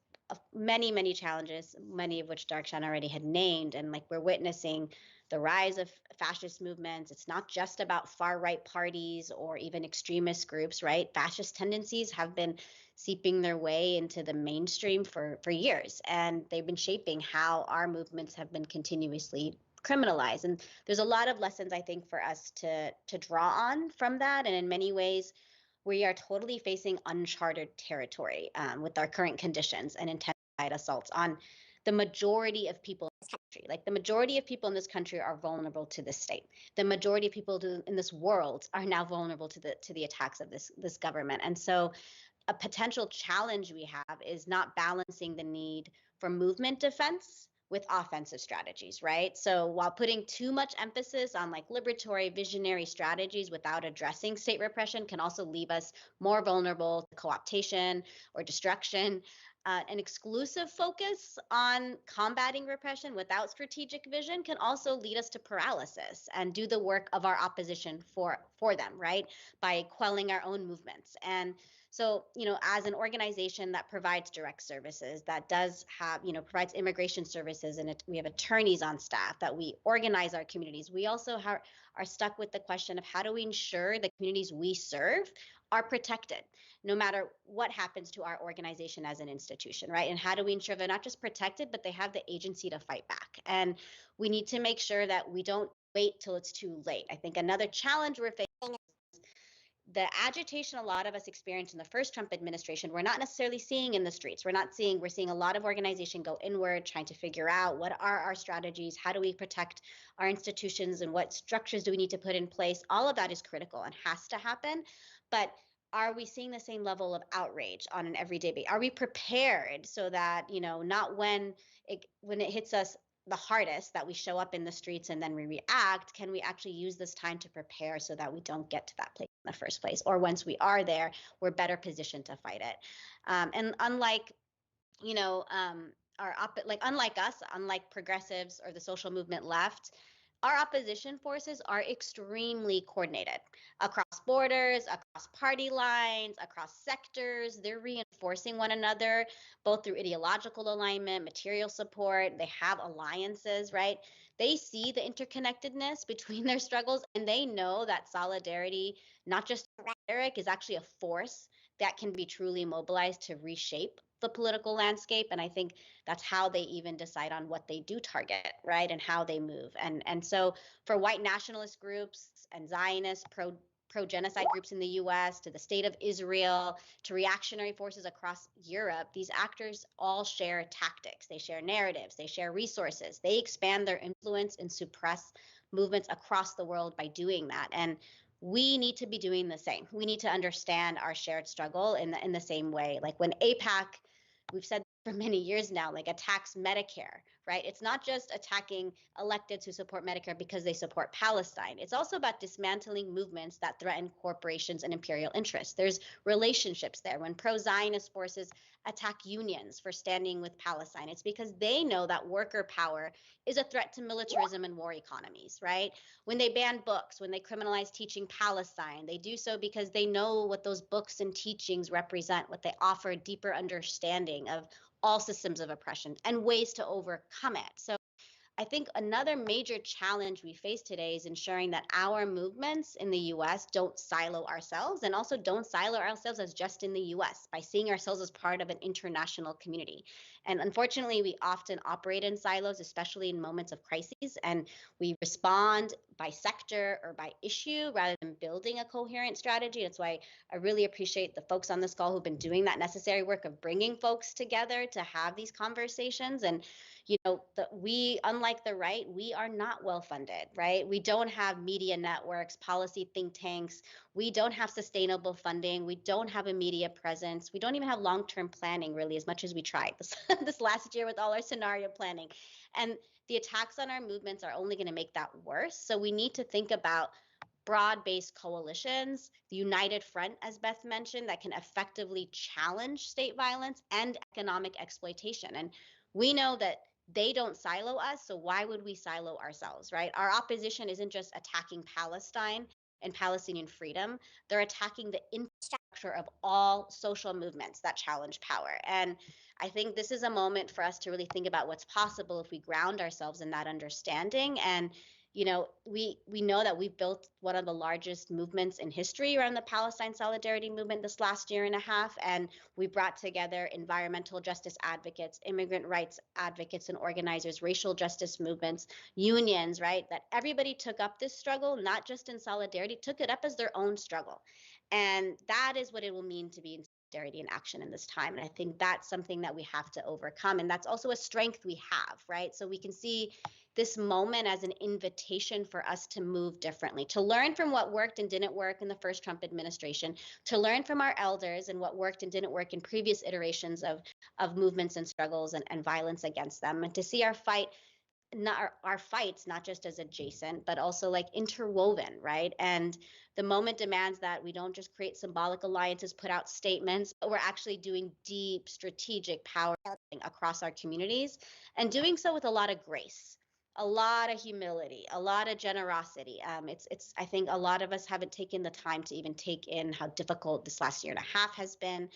many challenges, many of which Darakshan already had named, and like we're witnessing the rise of fascist movements. It's not just about far right parties or even extremist groups, right? Fascist tendencies have been seeping their way into the mainstream for years, and they've been shaping how our movements have been continuously criminalized. And there's a lot of lessons, I think, for us to draw on from that. And in many ways, we are totally facing uncharted territory with our current conditions and intensified assaults on the majority of people in this country. Like the majority of people in this country are vulnerable to this state. The majority of people in this world are now vulnerable to the attacks of this government. And so a potential challenge we have is not balancing the need for movement defense with offensive strategies, right? So while putting too much emphasis on like liberatory, visionary strategies without addressing state repression can also leave us more vulnerable to co-optation or destruction. An exclusive focus on combating repression without strategic vision can also lead us to paralysis and do the work of our opposition for them, right? By quelling our own movements. And so, as an organization that provides direct services, that does have, provides immigration services, and we have attorneys on staff, that we organize our communities, we also are stuck with the question of how do we ensure the communities we serve are protected, no matter what happens to our organization as an institution, right? And how do we ensure they're not just protected, but they have the agency to fight back? And we need to make sure that we don't wait till it's too late. I think another challenge we're facing is the agitation a lot of us experienced in the first Trump administration, we're not necessarily seeing in the streets. We're seeing a lot of organization go inward, trying to figure out what are our strategies, how do we protect our institutions, and what structures do we need to put in place. All of that is critical and has to happen. But are we seeing the same level of outrage on an everyday basis? Are we prepared so that, not when it hits us the hardest, that we show up in the streets and then we react? Can we actually use this time to prepare so that we don't get to that place in the first place? Or once we are there, we're better positioned to fight it. And unlike, unlike us, unlike progressives or the social movement left, our opposition forces are extremely coordinated across borders, across party lines, across sectors. They're reinforcing one another, both through ideological alignment, material support. They have alliances, right? They see the interconnectedness between their struggles, and they know that solidarity, not just rhetoric, is actually a force that can be truly mobilized to reshape the political landscape. And I think that's how they even decide on what they do target, right? And how they move. And so for white nationalist groups and Zionist pro-genocide groups in the US, to the state of Israel, to reactionary forces across Europe, these actors all share tactics. They share narratives, they share resources, they expand their influence and suppress movements across the world by doing that. And we need to be doing the same. We need to understand our shared struggle in the same way. Like when AIPAC, we've said for many years now, like attacks Medicare, right? It's not just attacking electeds who support Medicare because they support Palestine. It's also about dismantling movements that threaten corporations and imperial interests. There's relationships there. When pro-Zionist forces attack unions for standing with Palestine, it's because they know that worker power is a threat to militarism and war economies, right? When they ban books, when they criminalize teaching Palestine, they do so because they know what those books and teachings represent, what they offer a deeper understanding of all systems of oppression and ways to overcome it. So I think another major challenge we face today is ensuring that our movements in the US don't silo ourselves, and also don't silo ourselves as just in the US by seeing ourselves as part of an international community. And unfortunately, we often operate in silos, especially in moments of crises, and we respond by sector or by issue rather than building a coherent strategy. That's why I really appreciate the folks on this call who've been doing that necessary work of bringing folks together to have these conversations. And you know, we, unlike the right, we are not well funded, right? We don't have media networks, policy think tanks. We don't have sustainable funding. We don't have a media presence. We don't even have long-term planning, really, as much as we tried this last year with all our scenario planning. And the attacks on our movements are only going to make that worse. So we need to think about broad-based coalitions, the United Front, as Beth mentioned, that can effectively challenge state violence and economic exploitation. And we know that they don't silo us, so why would we silo ourselves, right? Our opposition isn't just attacking Palestine and Palestinian freedom. They're attacking the infrastructure of all social movements that challenge power. And I think this is a moment for us to really think about what's possible if we ground ourselves in that understanding. And you know, we know that we've built one of the largest movements in history around the Palestine solidarity movement this last year and a half. And we brought together environmental justice advocates, immigrant rights advocates and organizers, racial justice movements, unions, right? That everybody took up this struggle, not just in solidarity, took it up as their own struggle. And that is what it will mean to be in solidarity and action in this time. And I think that's something that we have to overcome. And that's also a strength we have, right? So we can see this moment as an invitation for us to move differently, to learn from what worked and didn't work in the first Trump administration, to learn from our elders and what worked and didn't work in previous iterations of movements and struggles and violence against them, and to see our fights not just as adjacent, but also like interwoven, right? And the moment demands that we don't just create symbolic alliances, put out statements, but we're actually doing deep strategic power building across our communities, and doing so with a lot of grace, a lot of humility, a lot of generosity. I think a lot of us haven't taken the time to even take in how difficult this last year and a half has been,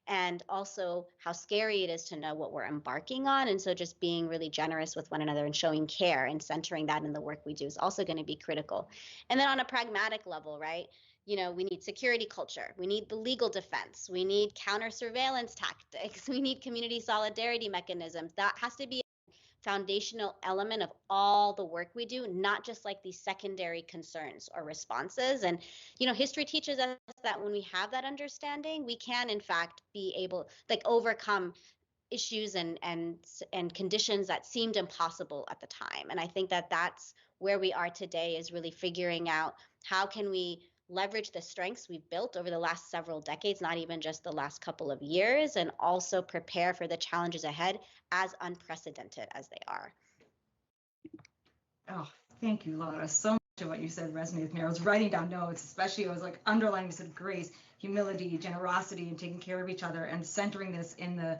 and also how scary it is to know what we're embarking on. And so just being really generous with one another and showing care and centering that in the work we do is also going to be critical. And then on a pragmatic level, right? You know, we need security culture. We need the legal defense. We need counter surveillance tactics. We need community solidarity mechanisms. That has to be foundational element of all the work we do, not just like these secondary concerns or responses. And, you know, history teaches us that when we have that understanding, we can in fact be able like overcome issues and conditions that seemed impossible at the time. And I think that that's where we are today, is really figuring out how can we leverage the strengths we've built over the last several decades, not even just the last couple of years, and also prepare for the challenges ahead, as unprecedented as they are. Oh, thank you, Lara. So much of what you said resonated with me. I was writing down notes, especially I was like underlining sort of grace, humility, generosity, and taking care of each other, and centering this in the,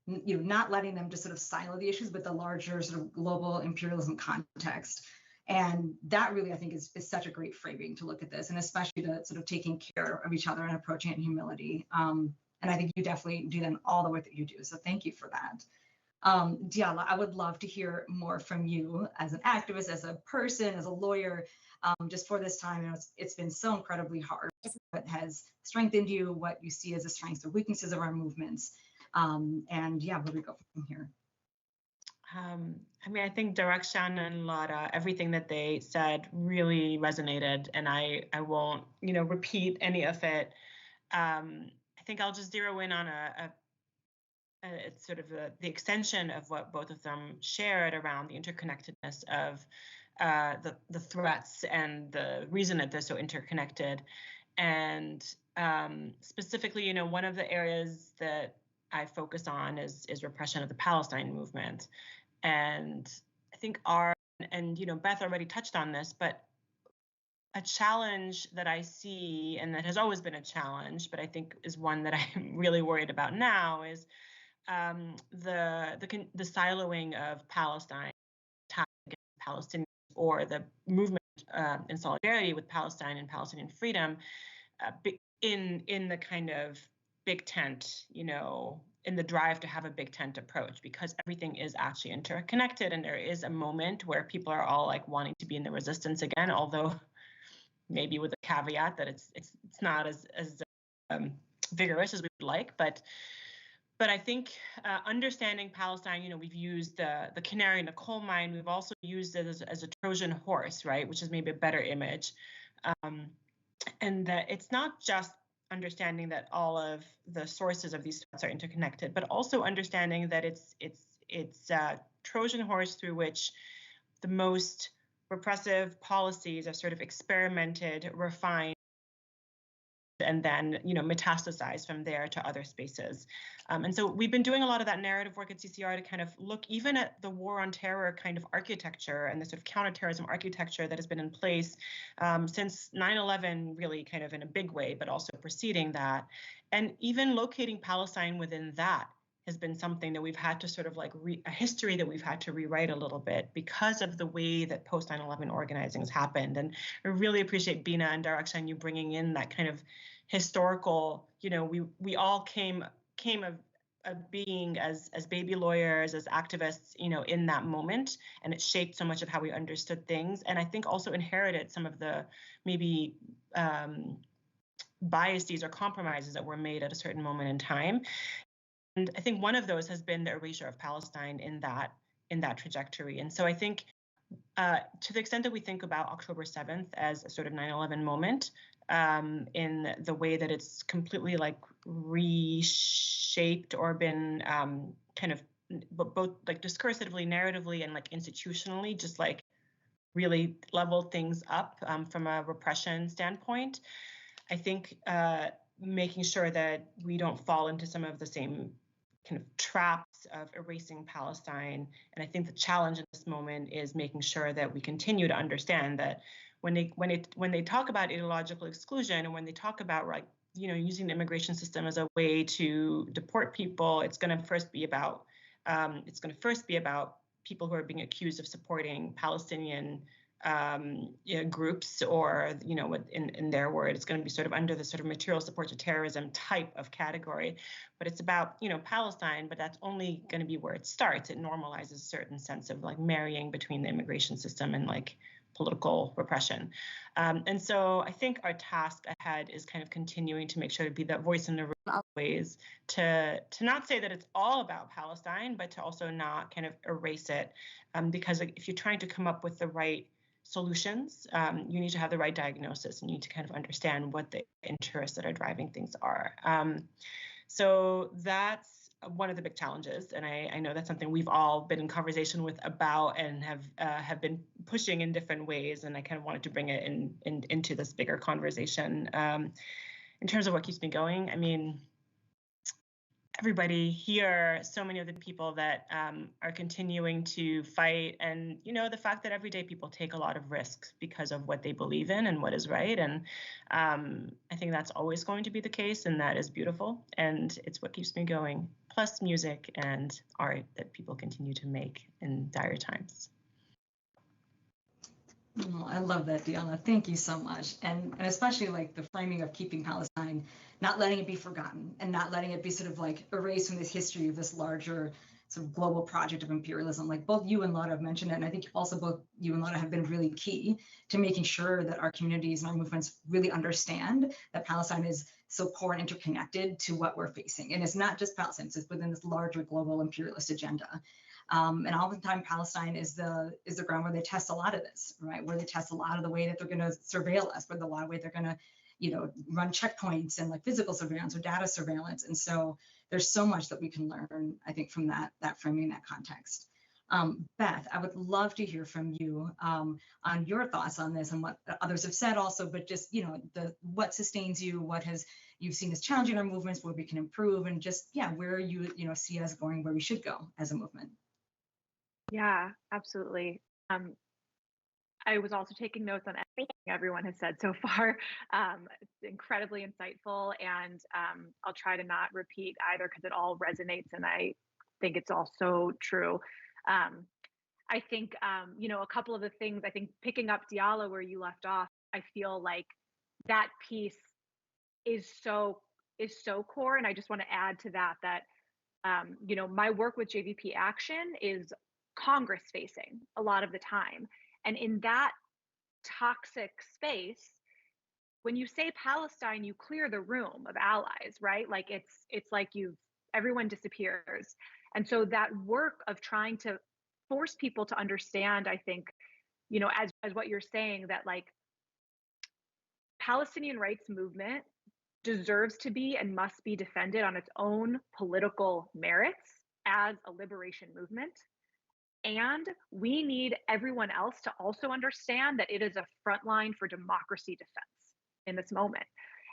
you know, not letting them just sort of silo the issues, but the larger sort of global imperialism context. And that really, I think, is such a great framing to look at this, and especially the sort of taking care of each other and approaching it in humility. And I think you definitely do that in all the work that you do. So thank you for that. Diala, I would love to hear more from you as an activist, as a person, as a lawyer, just for this time. You know, it's been so incredibly hard. What has strengthened you, what you see as the strengths or weaknesses of our movements, and yeah, where we go from here. I mean, I think Darakshan and Lara, everything that they said really resonated, and I won't, you know, repeat any of it. I think I'll just zero in on it's sort of the extension of what both of them shared around the interconnectedness of the threats and the reason that they're so interconnected. And specifically, you know, one of the areas that I focus on is repression of the Palestine movement. And I think Beth already touched on this, but a challenge that I see, and that has always been a challenge, but I think is one that I'm really worried about now, is the siloing of Palestine against Palestinians, or the movement in solidarity with Palestine and Palestinian freedom in the kind of big tent, in the drive to have a big tent approach, because everything is actually interconnected, and there is a moment where people are all like wanting to be in the resistance again, although maybe with a caveat that it's not as vigorous as we would like, but I think understanding Palestine, we've used the canary in the coal mine. We've also used it as a Trojan horse, right, which is maybe a better image, and that it's not just understanding that all of the sources of these threats are interconnected, but also understanding that it's a Trojan horse through which the most repressive policies are sort of experimented, refined, and then metastasize from there to other spaces. And so we've been doing a lot of that narrative work at CCR to kind of look even at the war on terror kind of architecture and the sort of counterterrorism architecture that has been in place since 9/11, really kind of in a big way, but also preceding that. And even locating Palestine within that has been something that we've had to sort of like a history that we've had to rewrite a little bit because of the way that post 9/11 organizing has happened. And I really appreciate Bina and Darakshan, you bringing in that kind of historical, we all came of being as baby lawyers, as activists, in that moment, and it shaped so much of how we understood things. And I think also inherited some of the maybe biases or compromises that were made at a certain moment in time. And I think one of those has been the erasure of Palestine in that trajectory. And so I think to the extent that we think about October 7th as a sort of 9/11 moment, in the way that it's completely like reshaped or been kind of both like discursively, narratively, and like institutionally, just like really leveled things up from a repression standpoint. I think making sure that we don't fall into some of the same kind of traps of erasing Palestine. And I think the challenge in this moment is making sure that we continue to understand that when they talk about ideological exclusion, and when they talk about like using the immigration system as a way to deport people, it's going to first be about people who are being accused of supporting Palestinian groups, or in their word, it's going to be sort of under the sort of material support to terrorism type of category. But it's about Palestine, but that's only going to be where it starts. It normalizes a certain sense of like marrying between the immigration system and like political repression. And so I think our task ahead is kind of continuing to make sure to be that voice in the room, ways to not say that it's all about Palestine, but to also not kind of erase it, because if you're trying to come up with the right solutions, you need to have the right diagnosis, and you need to kind of understand what the interests that are driving things are. So that's one of the big challenges, and I know that's something we've all been in conversation with about and have been pushing in different ways, and I kind of wanted to bring it into this bigger conversation. In terms of what keeps me going, I mean, everybody here, so many of the people that are continuing to fight, and the fact that every day people take a lot of risks because of what they believe in and what is right, and I think that's always going to be the case, and that is beautiful, and it's what keeps me going, plus music and art that people continue to make in dire times. Oh, I love that, Diala. Thank you so much. And especially like the framing of keeping Palestine, not letting it be forgotten, and not letting it be sort of like erased from this history of this larger sort of global project of imperialism. Like both you and Lara have mentioned it, and I think also both you and Lara have been really key to making sure that our communities and our movements really understand that Palestine is so core and interconnected to what we're facing. And it's not just Palestine, it's within this larger global imperialist agenda. And oftentimes Palestine is the ground where they test a lot of this, right? Where they test a lot of the way that they're going to surveil us, where a lot of way they're going to, run checkpoints and like physical surveillance or data surveillance. And so there's so much that we can learn, I think, from that framing, that context. Beth, I would love to hear from you on your thoughts on this and what others have said also, but just, what sustains you, what you've seen as challenging our movements, where we can improve, and just, where you see us going, where we should go as a movement. Yeah, absolutely. I was also taking notes on everything everyone has said so far. It's incredibly insightful, and I'll try to not repeat either because it all resonates, and I think it's all so true. I think, a couple of the things, I think picking up Diala where you left off, I feel like that piece is so core. And I just want to add to that, my work with JVP Action is Congress facing a lot of the time. And in that toxic space, when you say Palestine, you clear the room of allies, right? Like it's like everyone disappears. And so that work of trying to force people to understand, I think, as what you're saying, that like Palestinian rights movement deserves to be and must be defended on its own political merits as a liberation movement. And we need everyone else to also understand that it is a front line for democracy defense in this moment.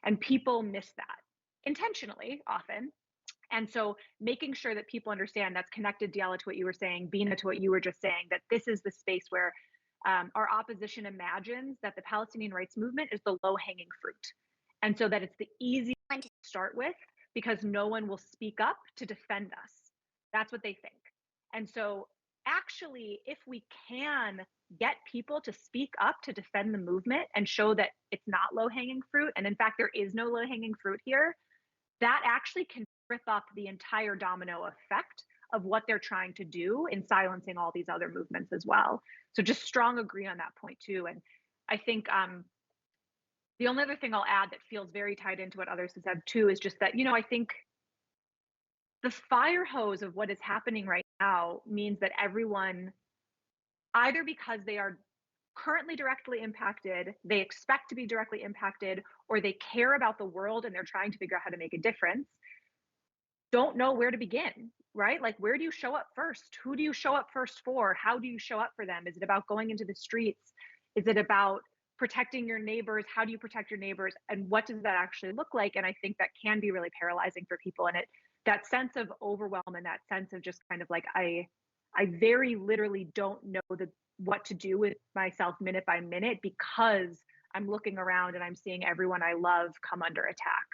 And people miss that intentionally often. And so making sure that people understand, that's connected, Diala, to what you were saying, Bina, to what you were just saying, that this is the space where our opposition imagines that the Palestinian rights movement is the low-hanging fruit. And so that it's the easy one to start with because no one will speak up to defend us. That's what they think. And so actually, if we can get people to speak up to defend the movement and show that it's not low-hanging fruit, and in fact, there is no low-hanging fruit here, that actually can rip up the entire domino effect of what they're trying to do in silencing all these other movements as well. So just strong agree on that point too. And I think the only other thing I'll add that feels very tied into what others have said too is just that, I think the fire hose of what is happening right now means that everyone, either because they are currently directly impacted, they expect to be directly impacted, or they care about the world and they're trying to figure out how to make a difference, don't know where to begin, right? Like, where do you show up first? Who do you show up first for? How do you show up for them? Is it about going into the streets? Is it about protecting your neighbors? How do you protect your neighbors? And what does that actually look like? And I think that can be really paralyzing for people. And that sense of overwhelm and that sense of just kind of like, I very literally don't know what to do with myself minute by minute because I'm looking around and I'm seeing everyone I love come under attack.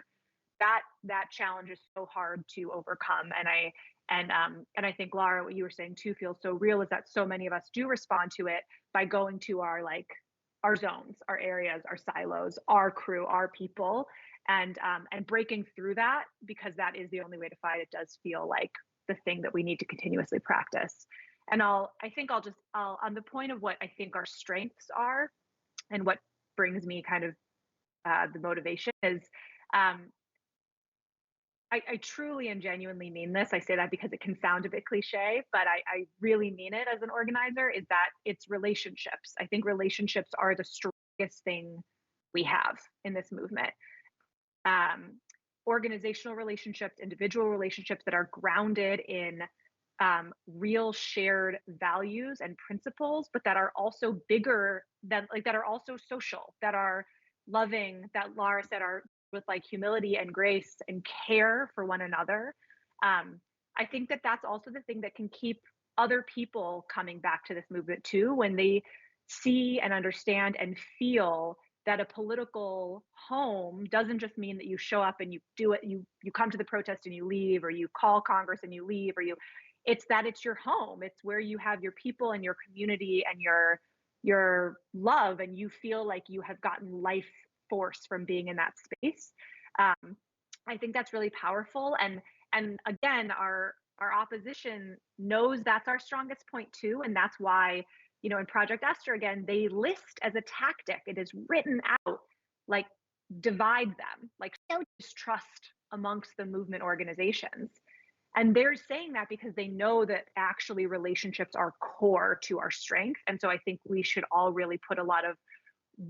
That challenge is so hard to overcome. And I think, Lara, what you were saying too feels so real, is that so many of us do respond to it by going to our zones, our areas, our silos, our crew, our people, and breaking through that, because that is the only way to fight. It does feel like the thing that we need to continuously practice. And I'll on the point of what I think our strengths are and what brings me kind of the motivation is, I truly and genuinely mean this. I say that because it can sound a bit cliche, but I really mean it as an organizer, is that it's relationships. I think relationships are the strongest thing we have in this movement. Organizational relationships, individual relationships that are grounded in real shared values and principles, but that are also bigger than, that are also social, that are loving, that Lara said are with humility and grace and care for one another. I think that that's also the thing that can keep other people coming back to this movement too, when they see and understand and feel that a political home doesn't just mean that you show up and you do it, you come to the protest and you leave, or you call Congress and you leave, it's that it's your home. It's where you have your people and your community and your love, and you feel like you have gotten life force from being in that space. I think that's really powerful. And again, our opposition knows that's our strongest point too. And that's why, in Project Esther, again, they list as a tactic, it is written out, divide them, show distrust amongst the movement organizations. And they're saying that because they know that actually relationships are core to our strength. And so I think we should all really put a lot of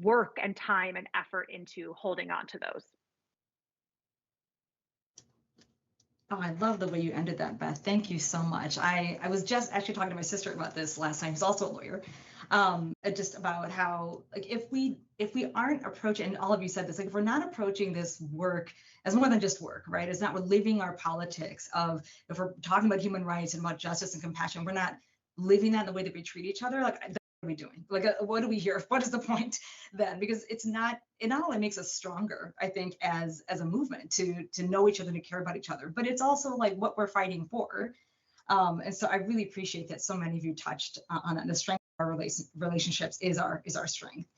work and time and effort into holding on to those. Oh, I love the way you ended that, Beth. Thank you so much. I was just actually talking to my sister about this last night, who's also a lawyer, just about how, like, if we aren't approaching, and all of you said this, like, if we're not approaching this work as more than just work, right? It's not, we're living our politics of, if we're talking about human rights and about justice and compassion, we're not living that in the way that we treat each other. Like, what are we doing? Like, what do we hear? What is the point then? Because it not only makes us stronger, I think, as a movement to know each other, to care about each other, but it's also like what we're fighting for. And so I really appreciate that so many of you touched on that. The strength of our relationships is our strength.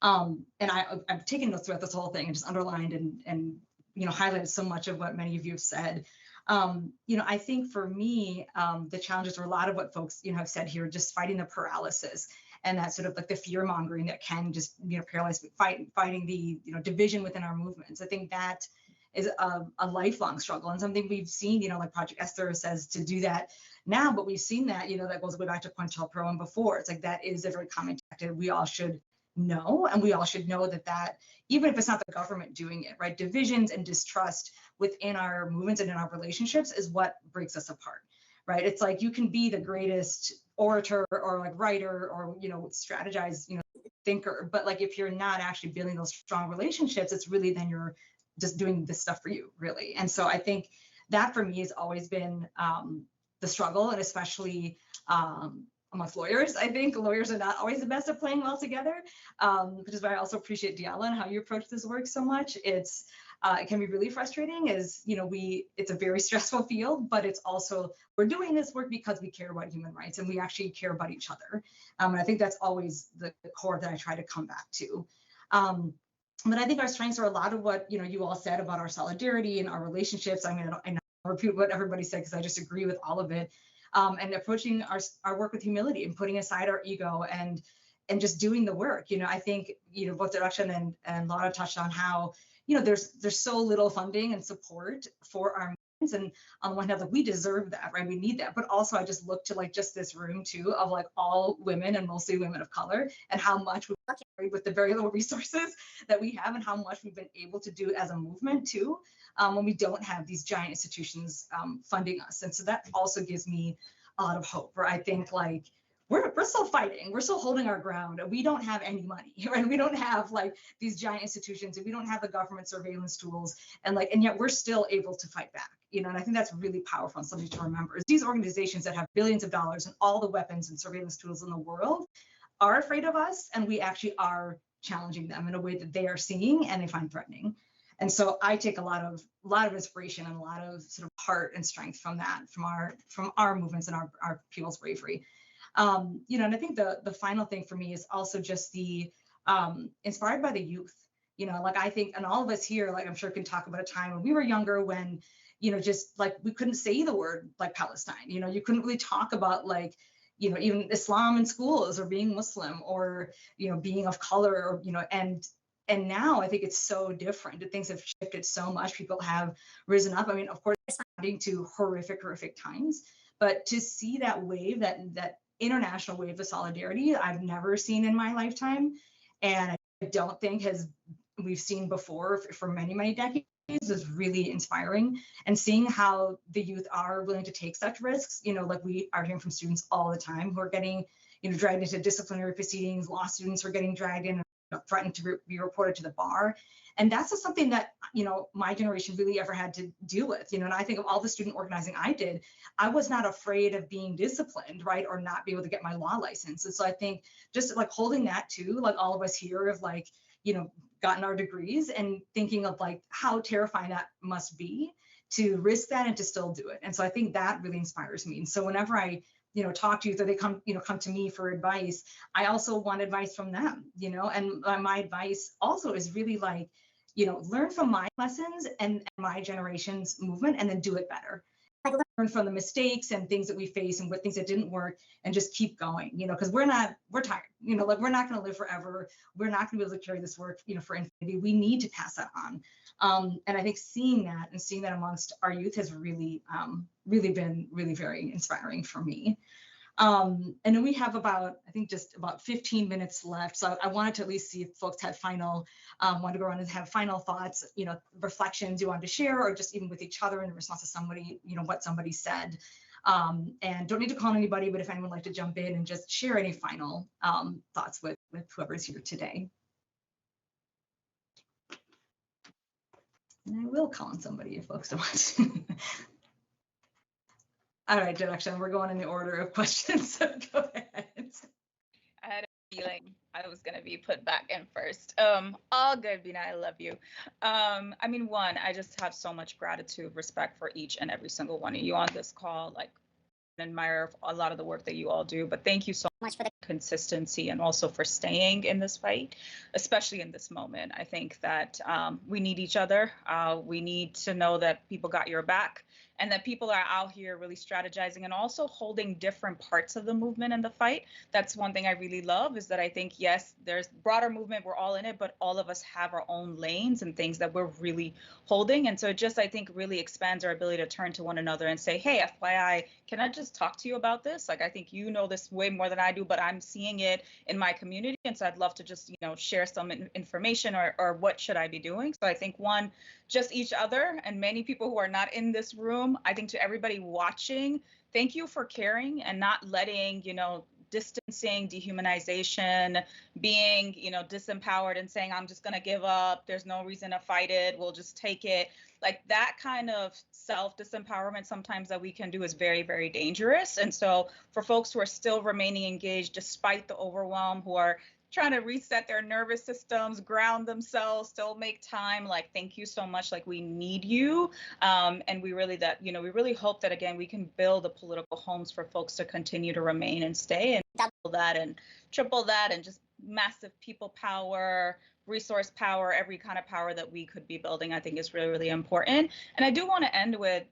And I've taken notes throughout this whole thing and just underlined and highlighted so much of what many of you have said. I think for me, the challenges are a lot of what folks have said here, just fighting the paralysis and that sort of like the fear mongering that can just paralyze, fighting the division within our movements. I think that is a lifelong struggle and something we've seen, like Project Esther says to do that now, but we've seen that, that goes way back to COINTELPRO and before. It's like that is a very common tactic we all should know, and we all should know that even if it's not the government doing it, right, divisions and distrust within our movements and in our relationships is what breaks us apart, right? It's like you can be the greatest orator or like writer or strategize, thinker, but like if you're not actually building those strong relationships, it's really then you're just doing this stuff for you, really. And so I think that for me has always been the struggle, and especially amongst lawyers. I think lawyers are not always the best at playing well together, which is why I also appreciate Diala and how you approach this work so much. It can be really frustrating as, it's a very stressful field, but it's also, we're doing this work because we care about human rights and we actually care about each other. And I think that's always the core that I try to come back to. But I think our strengths are a lot of what, you all said about our solidarity and our relationships. I mean, I know I repeat what everybody said because I just agree with all of it. And approaching our work with humility and putting aside our ego and just doing the work. I think, both Darakshan and Lara touched on how, there's so little funding and support for our movements. And on the one hand, like, we deserve that, right? We need that. But also I just look to like just this room too of like all women and mostly women of color and how much we've carried with the very little resources that we have and how much we've been able to do as a movement too, when we don't have these giant institutions funding us. And so that also gives me a lot of hope, where I think like, we're still fighting. We're still holding our ground. We don't have any money, right? We don't have like these giant institutions, and we don't have the government surveillance tools, and yet we're still able to fight back, And I think that's really powerful and something to remember. Is these organizations that have billions of dollars and all the weapons and surveillance tools in the world are afraid of us, and we actually are challenging them in a way that they are seeing and they find threatening. And so I take a lot of inspiration and a lot of sort of heart and strength from that, from our movements and our people's bravery. And I think the final thing for me is also just the inspired by the youth. I think, and all of us here, I'm sure can talk about a time when we were younger, when, just like we couldn't say the word like Palestine. You couldn't really talk about even Islam in schools or being Muslim or, being of color or, and now I think it's so different. Things have shifted so much. People have risen up. I mean, of course, responding to horrific times, but to see that wave, that international wave of solidarity, I've never seen in my lifetime, and I don't think we've seen before for many decades, is really inspiring. And seeing how the youth are willing to take such risks, like we are hearing from students all the time who are getting, dragged into disciplinary proceedings. Law students are getting dragged in, threatened to be reported to the bar. And that's just something that, my generation really ever had to deal with, and I think of all the student organizing I did, I was not afraid of being disciplined, right, or not be able to get my law license. And so I think just like holding that too, like all of us here have gotten our degrees and thinking of how terrifying that must be to risk that and to still do it. And so I think that really inspires me. And so whenever I talk to youth, or they come to me for advice, I also want advice from them, and my advice also is really learn from my lessons and my generation's movement, and then do it better. Learn from the mistakes and things that we face and what things that didn't work, and just keep going, because we're tired, we're not going to live forever. We're not going to be able to carry this work, for infinity. We need to pass that on. And I think seeing that amongst our youth has really been very inspiring for me. And then we have about, I think, just about 15 minutes left. So I wanted to at least see if folks had wanted to go around and have final thoughts, reflections you wanted to share, or just even with each other in response to somebody, what somebody said. And don't need to call anybody, but if anyone would like to jump in and just share any final thoughts with whoever's here today. And I will call on somebody if folks don't want to. All right, Darakshan, we're going in the order of questions, so go ahead. I had a feeling I was going to be put back in first. All good, Bina, I love you. One, I just have so much gratitude, respect for each and every single one of you on this call. Like, admire a lot of the work that you all do, but thank you so much for the consistency and also for staying in this fight, especially in this moment. I think that we need each other. We need to know that people got your back and that people are out here really strategizing and also holding different parts of the movement and the fight. That's one thing I really love, is that I think, yes, there's broader movement, we're all in it, but all of us have our own lanes and things that we're really holding. And so it just, I think, really expands our ability to turn to one another and say, hey, FYI, can I just talk to you about this? Like, I think you know this way more than I do, but I'm seeing it in my community. And so I'd love to just, share some information or what should I be doing? So I think, one, just each other, and many people who are not in this room. I think to everybody watching, thank you for caring and not letting, distancing, dehumanization, being, disempowered and saying, I'm just going to give up. There's no reason to fight it. We'll just take it. Like, that kind of self-disempowerment sometimes that we can do is very, very dangerous. And so for folks who are still remaining engaged despite the overwhelm, who are trying to reset their nervous systems, ground themselves, still make time, like, thank you so much. Like, we need you. And we really hope that, again, we can build the political homes for folks to continue to remain and stay, and double that and triple that, and just massive people power, resource power, every kind of power that we could be building, I think is really, really important. And I do want to end with,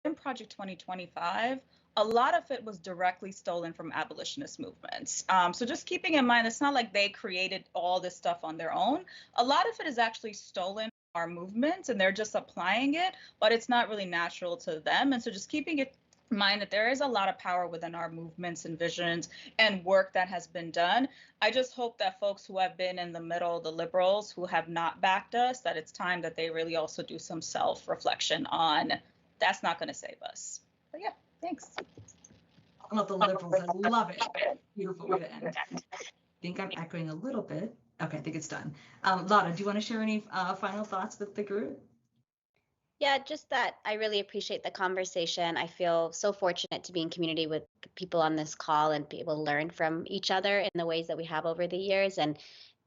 in Project 2025, a lot of it was directly stolen from abolitionist movements. So just keeping in mind, it's not like they created all this stuff on their own. A lot of it is actually stolen from our movements, and they're just applying it, but it's not really natural to them. And so just keeping it in mind that there is a lot of power within our movements and visions and work that has been done. I just hope that folks who have been in the middle, the liberals who have not backed us, that it's time that they really also do some self-reflection on, that's not going to save us. But yeah, thanks. I love the liberals. I love it. Beautiful way to end. I think I'm echoing a little bit. Okay, I think it's done. Lara, do you want to share any final thoughts with the group? Yeah, just that I really appreciate the conversation. I feel so fortunate to be in community with people on this call and be able to learn from each other in the ways that we have over the years. And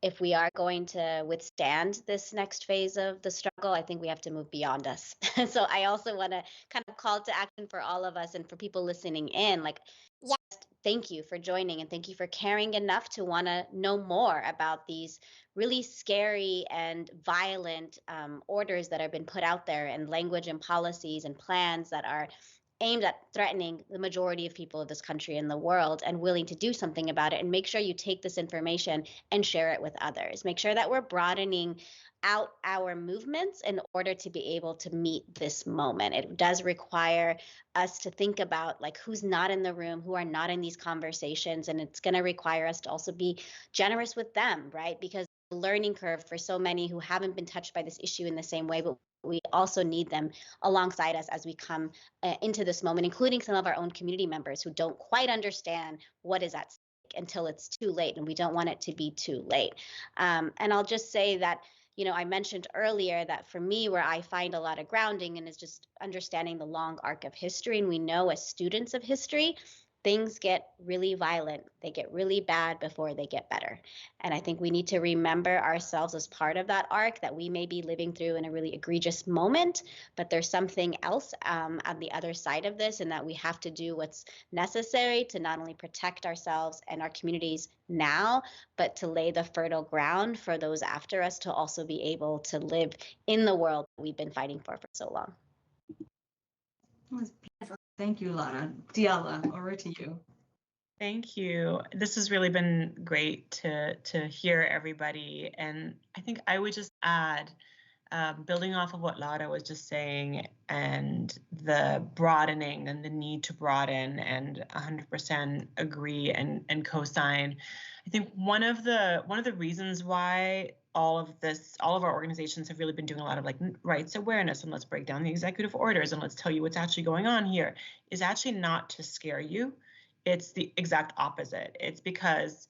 if we are going to withstand this next phase of the struggle, I think we have to move beyond us. So I also want to kind of call to action for all of us and for people listening in, like, yes, thank you for joining, and thank you for caring enough to want to know more about these really scary and violent orders that have been put out there, and language and policies and plans that are aimed at threatening the majority of people of this country and the world, and willing to do something about it. And make sure you take this information and share it with others. Make sure that we're broadening out our movements in order to be able to meet this moment. It does require us to think about, like, who's not in the room, who are not in these conversations, and it's going to require us to also be generous with them, right? Because the learning curve for so many who haven't been touched by this issue in the same way, but we also need them alongside us as we come into this moment, including some of our own community members who don't quite understand what is at stake until it's too late, and we don't want it to be too late. And I'll just say that, I mentioned earlier that for me, where I find a lot of grounding and is just understanding the long arc of history. And we know as students of history, things get really violent. They get really bad before they get better. And I think we need to remember ourselves as part of that arc, that we may be living through in a really egregious moment, but there's something else on the other side of this, and that we have to do what's necessary to not only protect ourselves and our communities now, but to lay the fertile ground for those after us to also be able to live in the world that we've been fighting for so long. Thank you, Lara. Diala, over to you. Thank you. This has really been great to hear everybody. And I think I would just add, building off of what Lara was just saying, and the broadening and the need to broaden, and 100% agree and co-sign. I think one of the reasons why all of our organizations have really been doing a lot of like rights awareness, and let's break down the executive orders and let's tell you what's actually going on here, is actually not to scare you. It's the exact opposite. It's because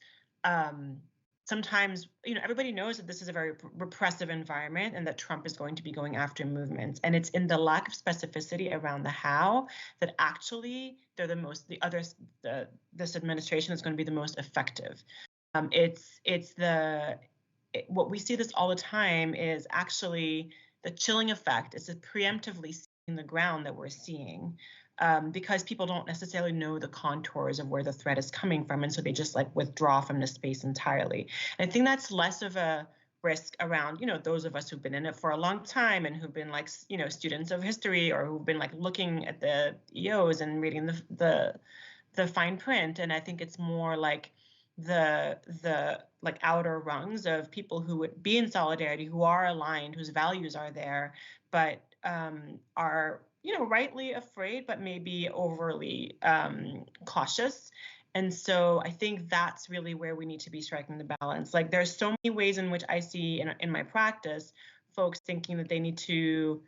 sometimes, everybody knows that this is a very repressive environment and that Trump is going to be going after movements. And it's in the lack of specificity around the how that actually this administration is going to be the most effective. What we see this all the time is actually the chilling effect. It's a preemptively seeing the ground that we're seeing. Because people don't necessarily know the contours of where the threat is coming from. And so they just like withdraw from the space entirely. And I think that's less of a risk around, those of us who've been in it for a long time and who've been like, students of history, or who've been like looking at the EOs and reading the fine print. And I think it's more like the like outer rungs of people who would be in solidarity, who are aligned, whose values are there, but are rightly afraid, but maybe overly cautious. And so I think that's really where we need to be striking the balance. Like there's so many ways in which I see in my practice, folks thinking that they need to,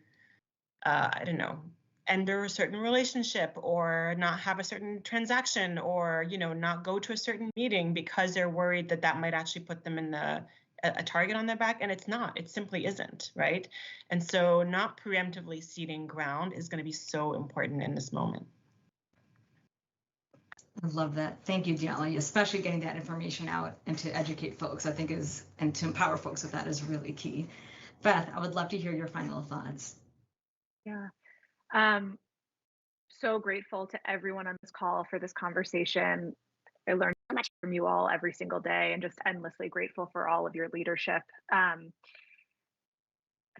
enter a certain relationship, or not have a certain transaction, or, not go to a certain meeting because they're worried that that might actually put them in a target on their back, and it's not. It simply isn't, right? And so not preemptively ceding ground is going to be so important in this moment. I love that. Thank you, Diala. Especially getting that information out and to educate folks, I think and to empower folks with that is really key. Beth, I would love to hear your final thoughts. Yeah. So grateful to everyone on this call for this conversation. I learned so much from you all every single day, and just endlessly grateful for all of your leadership.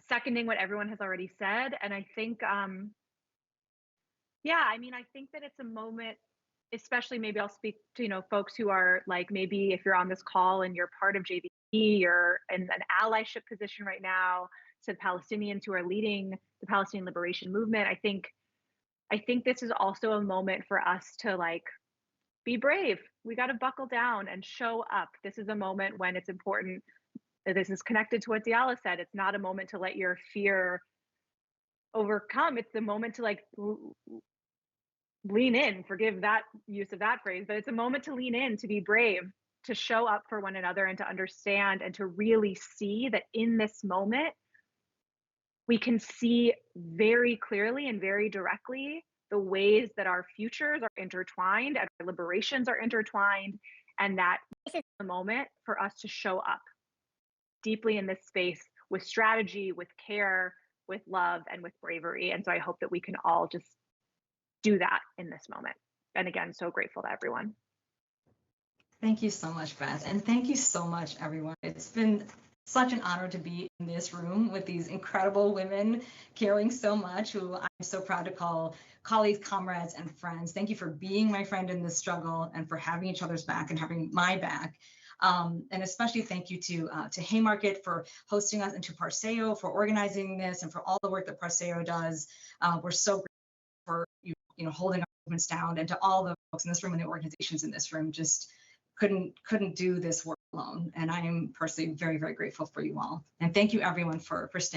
Seconding what everyone has already said. And I think, I think that it's a moment, especially maybe I'll speak to, folks who are like, maybe if you're on this call and you're part of JVP, you're in an allyship position right now to Palestinians who are leading the Palestinian liberation movement. I think this is also a moment for us to like, be brave. We got to buckle down and show up. This is a moment when it's important. This is connected to what Diala said. It's not a moment to let your fear overcome. It's the moment to like lean in, forgive that use of that phrase, but it's a moment to lean in, to be brave, to show up for one another, and to understand, and to really see that in this moment, we can see very clearly and very directly the ways that our futures are intertwined and our liberations are intertwined, and that this is the moment for us to show up deeply in this space with strategy, with care, with love, and with bravery. And so I hope that we can all just do that in this moment. And again, so grateful to everyone. Thank you so much, Beth. And thank you so much, everyone. It's been such an honor to be in this room with these incredible women caring so much, who I'm so proud to call colleagues, comrades, and friends. Thank you for being my friend in this struggle, and for having each other's back and having my back. And especially thank you to Haymarket for hosting us, and to PARCEO for organizing this, and for all the work that PARCEO does. We're so grateful for you holding our movements down, and to all the folks in this room and the organizations in this room. Just couldn't do this work alone. And I am personally very, very grateful for you all. And thank you everyone for staying.